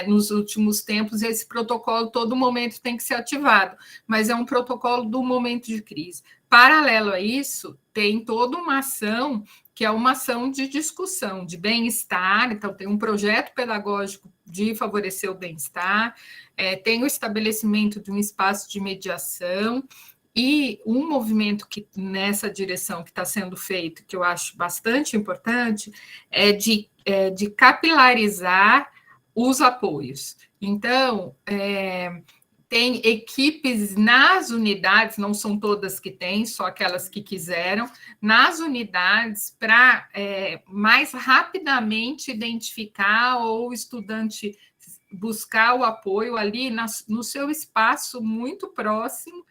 nos últimos tempos, e esse protocolo todo momento tem que ser ativado, mas é um protocolo do momento de crise. Paralelo a isso, tem toda uma ação que é uma ação de discussão, de bem-estar, então tem um projeto pedagógico de favorecer o bem-estar, tem o estabelecimento de um espaço de mediação. E um movimento que nessa direção que está sendo feito, que eu acho bastante importante, é de capilarizar os apoios. Então, tem equipes nas unidades, não são todas que têm, só aquelas que quiseram, nas unidades para mais rapidamente identificar ou o estudante buscar o apoio ali no seu espaço muito próximo,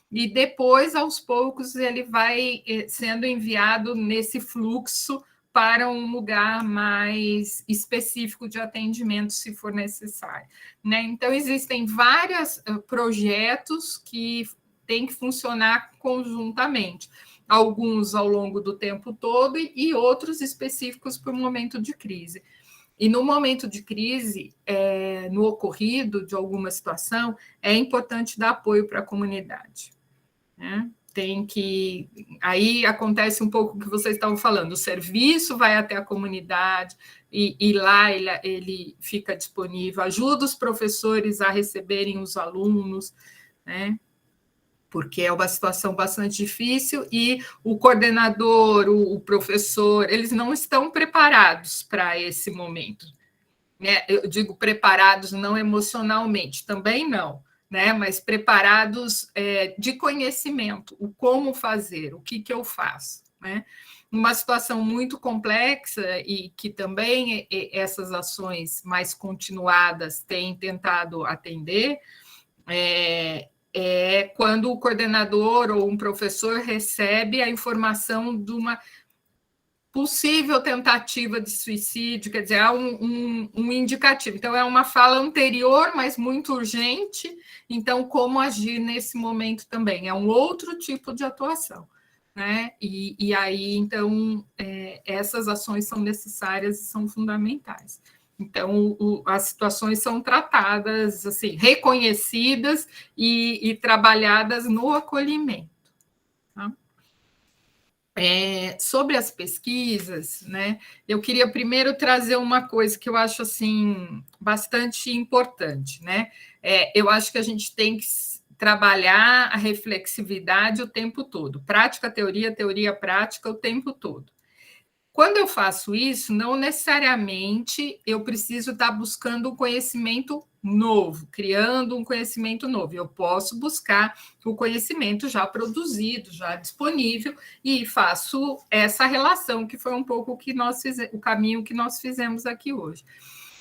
e depois, aos poucos, ele vai sendo enviado nesse fluxo para um lugar mais específico de atendimento, se for necessário. Né? Então, existem vários projetos que têm que funcionar conjuntamente, alguns ao longo do tempo todo e outros específicos para o momento de crise. E no momento de crise, no ocorrido de alguma situação, é importante dar apoio para a comunidade. Né? Aí acontece um pouco o que vocês estavam falando, o serviço vai até a comunidade e lá ele fica disponível, ajuda os professores a receberem os alunos, né? Porque é uma situação bastante difícil e o coordenador, o professor, eles não estão preparados para esse momento. Né? Eu digo preparados não emocionalmente, também não. Né, mas preparados de conhecimento, o como fazer, o que eu faço. Né? Uma situação muito complexa e que também essas ações mais continuadas têm tentado atender, quando o coordenador ou um professor recebe a informação de uma possível tentativa de suicídio, quer dizer, há um indicativo. Então, é uma fala anterior, mas muito urgente. Então, como agir nesse momento também? É um outro tipo de atuação. Né? E aí, então, essas ações são necessárias e são fundamentais. Então, as situações são tratadas, assim, reconhecidas e trabalhadas no acolhimento. Tá? Sobre as pesquisas, né, eu queria primeiro trazer uma coisa que eu acho assim, bastante importante. Né? Eu acho que a gente tem que trabalhar a reflexividade o tempo todo, prática, teoria, teoria, prática o tempo todo. Quando eu faço isso, não necessariamente eu preciso estar buscando o conhecimento novo, criando um conhecimento novo. Eu posso buscar o conhecimento já produzido, já disponível, e faço essa relação, que foi um pouco o caminho que nós fizemos aqui hoje.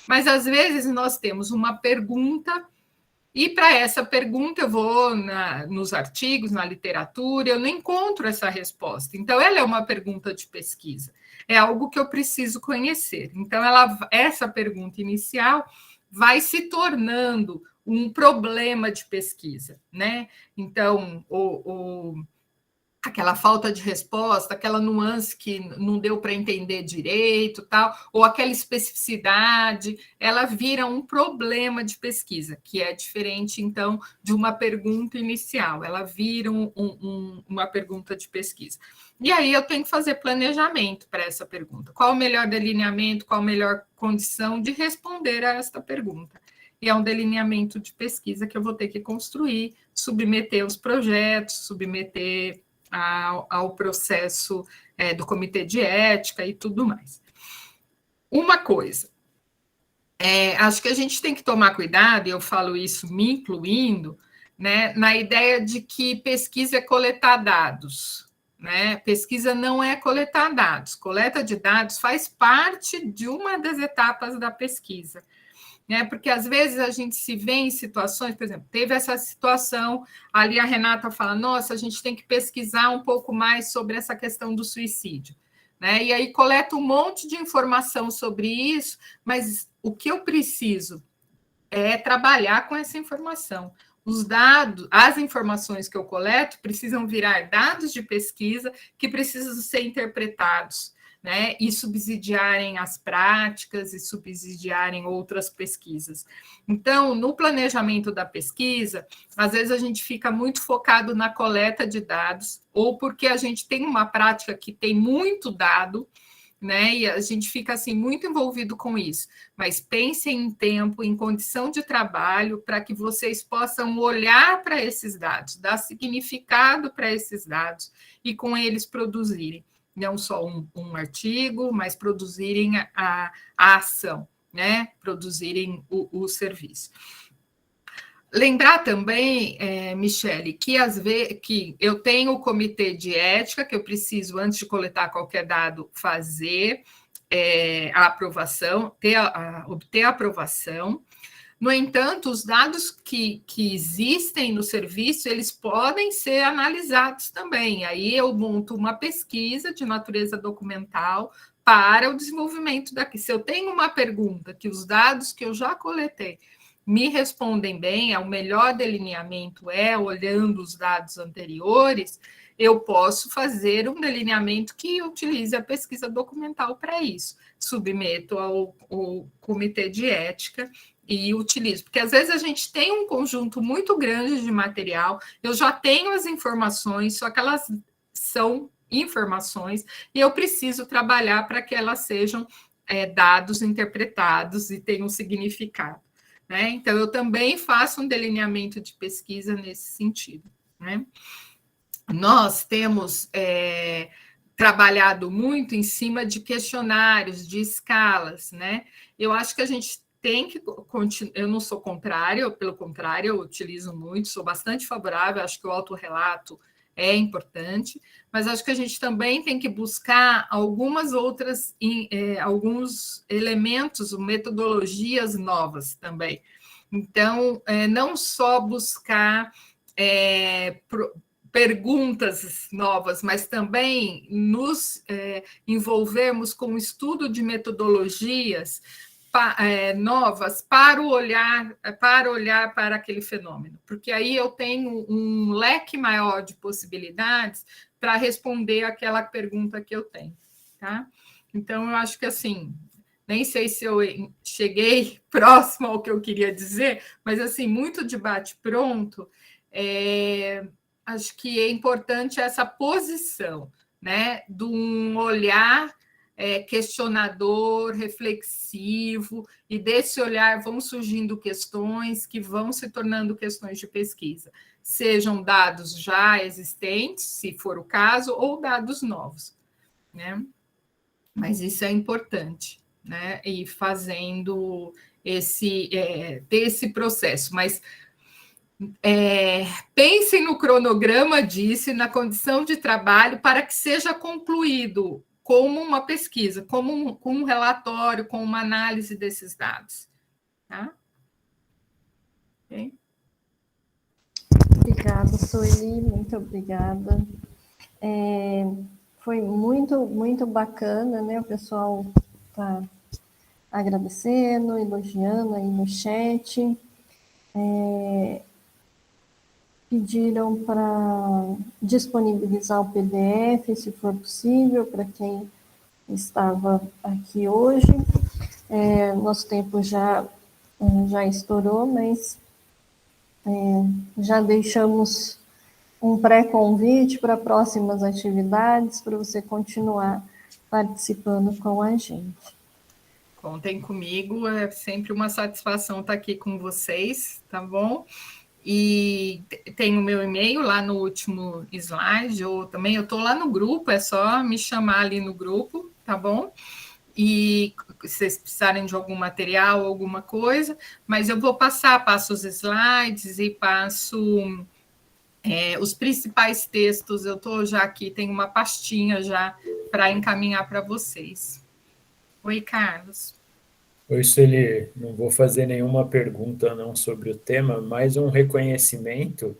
Mas, às vezes, nós temos uma pergunta, e para essa pergunta eu vou nos artigos, na literatura, eu não encontro essa resposta. Então, ela é uma pergunta de pesquisa, é algo que eu preciso conhecer. Então, essa pergunta inicial vai se tornando um problema de pesquisa, né? Então, aquela falta de resposta, aquela nuance que não deu para entender direito, tal, ou aquela especificidade, ela vira um problema de pesquisa, que é diferente, então, de uma pergunta inicial, ela vira uma pergunta de pesquisa. E aí eu tenho que fazer planejamento para essa pergunta. Qual o melhor delineamento, qual a melhor condição de responder a esta pergunta? E é um delineamento de pesquisa que eu vou ter que construir, submeter os projetos, submeter ao processo do comitê de ética e tudo mais. Uma coisa, acho que a gente tem que tomar cuidado, e eu falo isso me incluindo, né, na ideia de que pesquisa é coletar dados, né? Pesquisa não é coletar dados, coleta de dados faz parte de uma das etapas da pesquisa. Né? Porque às vezes a gente se vê em situações, por exemplo, teve essa situação, ali a Renata fala, nossa, a gente tem que pesquisar um pouco mais sobre essa questão do suicídio, né? E aí coleta um monte de informação sobre isso, mas o que eu preciso é trabalhar com essa informação. Os dados, as informações que eu coleto precisam virar dados de pesquisa que precisam ser interpretados, né, e subsidiarem as práticas e subsidiarem outras pesquisas. Então, no planejamento da pesquisa, às vezes a gente fica muito focado na coleta de dados, ou porque a gente tem uma prática que tem muito dado, né, e a gente fica assim muito envolvido com isso. Mas pensem em tempo, em condição de trabalho, para que vocês possam olhar para esses dados, dar significado para esses dados e com eles produzirem não só um artigo, mas produzirem a ação, né? Produzirem o serviço. Lembrar também, Michele, que às vezes que eu tenho o comitê de ética, que eu preciso, antes de coletar qualquer dado, fazer a aprovação, obter a aprovação. No entanto, os dados que existem no serviço, eles podem ser analisados também. Aí eu monto uma pesquisa de natureza documental para o desenvolvimento daqui. Se eu tenho uma pergunta que os dados que eu já coletei me respondem bem, o melhor delineamento olhando os dados anteriores, eu posso fazer um delineamento que utilize a pesquisa documental para isso. Submeto ao comitê de ética e utilizo, porque às vezes a gente tem um conjunto muito grande de material, eu já tenho as informações, só que elas são informações, e eu preciso trabalhar para que elas sejam dados interpretados e tenham significado, né? Então, eu também faço um delineamento de pesquisa nesse sentido, né? Nós temos trabalhado muito em cima de questionários, de escalas, né? Eu acho que a gente tem que continuar. Eu não sou contrária, pelo contrário, eu utilizo muito, sou bastante favorável, acho que o autorrelato é importante, mas acho que a gente também tem que buscar algumas outras, alguns elementos, metodologias novas também. Então, não só buscar perguntas novas, mas também nos envolvermos com o estudo de metodologias novas para olhar para aquele fenômeno, porque aí eu tenho um leque maior de possibilidades para responder aquela pergunta que eu tenho, tá? Então, eu acho que assim, nem sei se eu cheguei próximo ao que eu queria dizer, mas assim, muito debate pronto, acho que é importante essa posição, né, de um olhar questionador, reflexivo, e desse olhar vão surgindo questões que vão se tornando questões de pesquisa, sejam dados já existentes, se for o caso, ou dados novos, né? Mas isso é importante, né? E fazendo esse processo. Mas pensem no cronograma disso e na condição de trabalho para que seja concluído como uma pesquisa, como um relatório, com uma análise desses dados. Tá? Okay. Obrigada, Sueli, muito obrigada. Foi muito, muito bacana, né? O pessoal está agradecendo, elogiando aí no chat. Pediram para disponibilizar o PDF, se for possível, para quem estava aqui hoje. Nosso tempo já estourou, mas já deixamos um pré-convite para próximas atividades, para você continuar participando com a gente. Contem comigo, é sempre uma satisfação estar aqui com vocês, tá bom? E tem o meu e-mail lá no último slide, ou também eu estou lá no grupo, é só me chamar ali no grupo, tá bom? E se vocês precisarem de algum material, alguma coisa, mas eu vou passo os slides e passo os principais textos. Eu estou já aqui, tem uma pastinha já para encaminhar para vocês. Oi, Carlos. Oi, Sueli. Não vou fazer nenhuma pergunta não sobre o tema, mais um reconhecimento,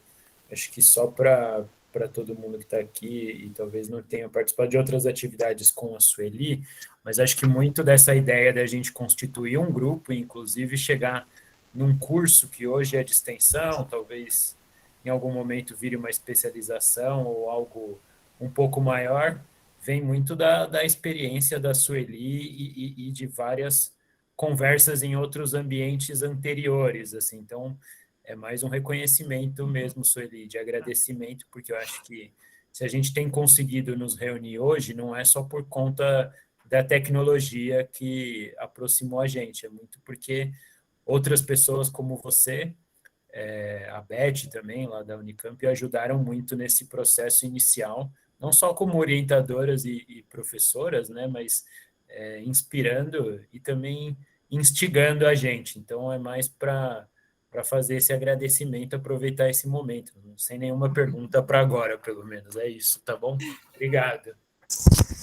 acho que só para todo mundo que está aqui e talvez não tenha participado de outras atividades com a Sueli, mas acho que muito dessa ideia da gente constituir um grupo, inclusive chegar num curso que hoje é de extensão, talvez em algum momento vire uma especialização ou algo um pouco maior, vem muito da experiência da Sueli e de várias conversas em outros ambientes anteriores, assim. Então, é mais um reconhecimento mesmo, Sueli, de agradecimento, porque eu acho que se a gente tem conseguido nos reunir hoje, não é só por conta da tecnologia que aproximou a gente, é muito porque outras pessoas como você, a Beth também, lá da Unicamp, ajudaram muito nesse processo inicial, não só como orientadoras e professoras, né, mas inspirando e também instigando a gente. Então, é mais para fazer esse agradecimento, aproveitar esse momento. Sem nenhuma pergunta para agora, pelo menos. É isso, tá bom? Obrigado.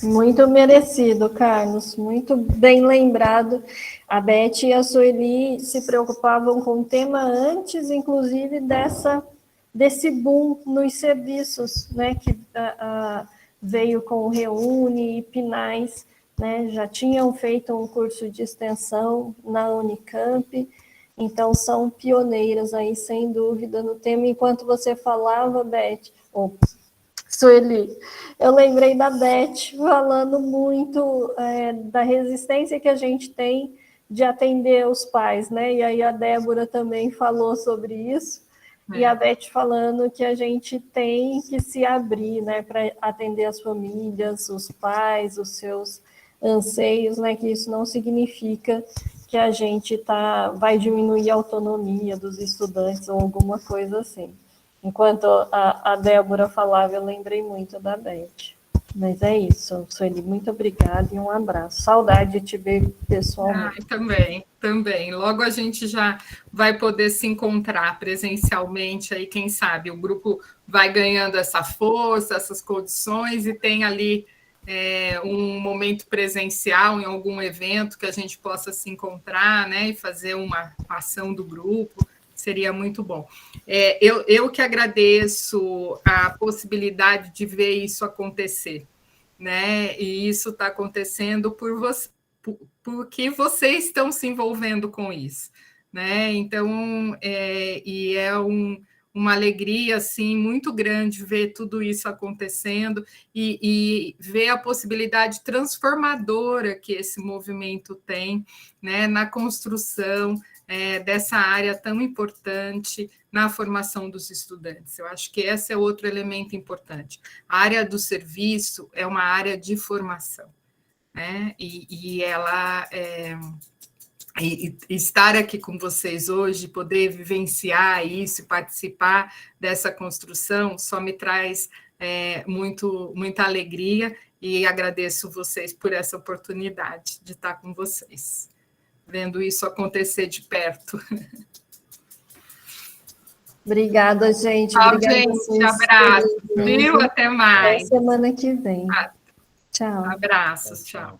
Muito merecido, Carlos. Muito bem lembrado. A Beth e a Sueli se preocupavam com o tema antes, inclusive, desse boom nos serviços, né, que veio com o Reúne e Pinais, né, já tinham feito um curso de extensão na Unicamp, então são pioneiras aí, sem dúvida, no tema. Enquanto você falava, Beth, Sueli, eu lembrei da Beth falando muito da resistência que a gente tem de atender os pais, né? E aí a Débora também falou sobre isso, e a Beth falando que a gente tem que se abrir, né, para atender as famílias, os pais, os seus anseios, né? Que isso não significa que a gente vai diminuir a autonomia dos estudantes ou alguma coisa assim. Enquanto a Débora falava, eu lembrei muito da Beth. Mas é isso, Sueli, muito obrigada e um abraço. Saudade de te ver pessoalmente. Também. Logo a gente já vai poder se encontrar presencialmente, aí quem sabe o grupo vai ganhando essa força, essas condições, e tem ali um momento presencial em algum evento que a gente possa se encontrar, né, e fazer uma ação do grupo. Seria muito bom. Eu que agradeço a possibilidade de ver isso acontecer, né? E isso está acontecendo porque vocês estão se envolvendo com isso, né? Então, uma alegria assim muito grande ver tudo isso acontecendo e ver a possibilidade transformadora que esse movimento tem, né, na construção dessa área tão importante na formação dos estudantes. Eu acho que esse é outro elemento importante. A área do serviço é uma área de formação, né? E ela estar aqui com vocês hoje, poder vivenciar isso, participar dessa construção, só me traz muita alegria, E agradeço vocês por essa oportunidade de estar com vocês, vendo isso acontecer de perto. Obrigada, gente. Tchau, Obrigada, gente. Abraço. Viu? Até mais. Até semana que vem. Tchau. Abraços. Tchau.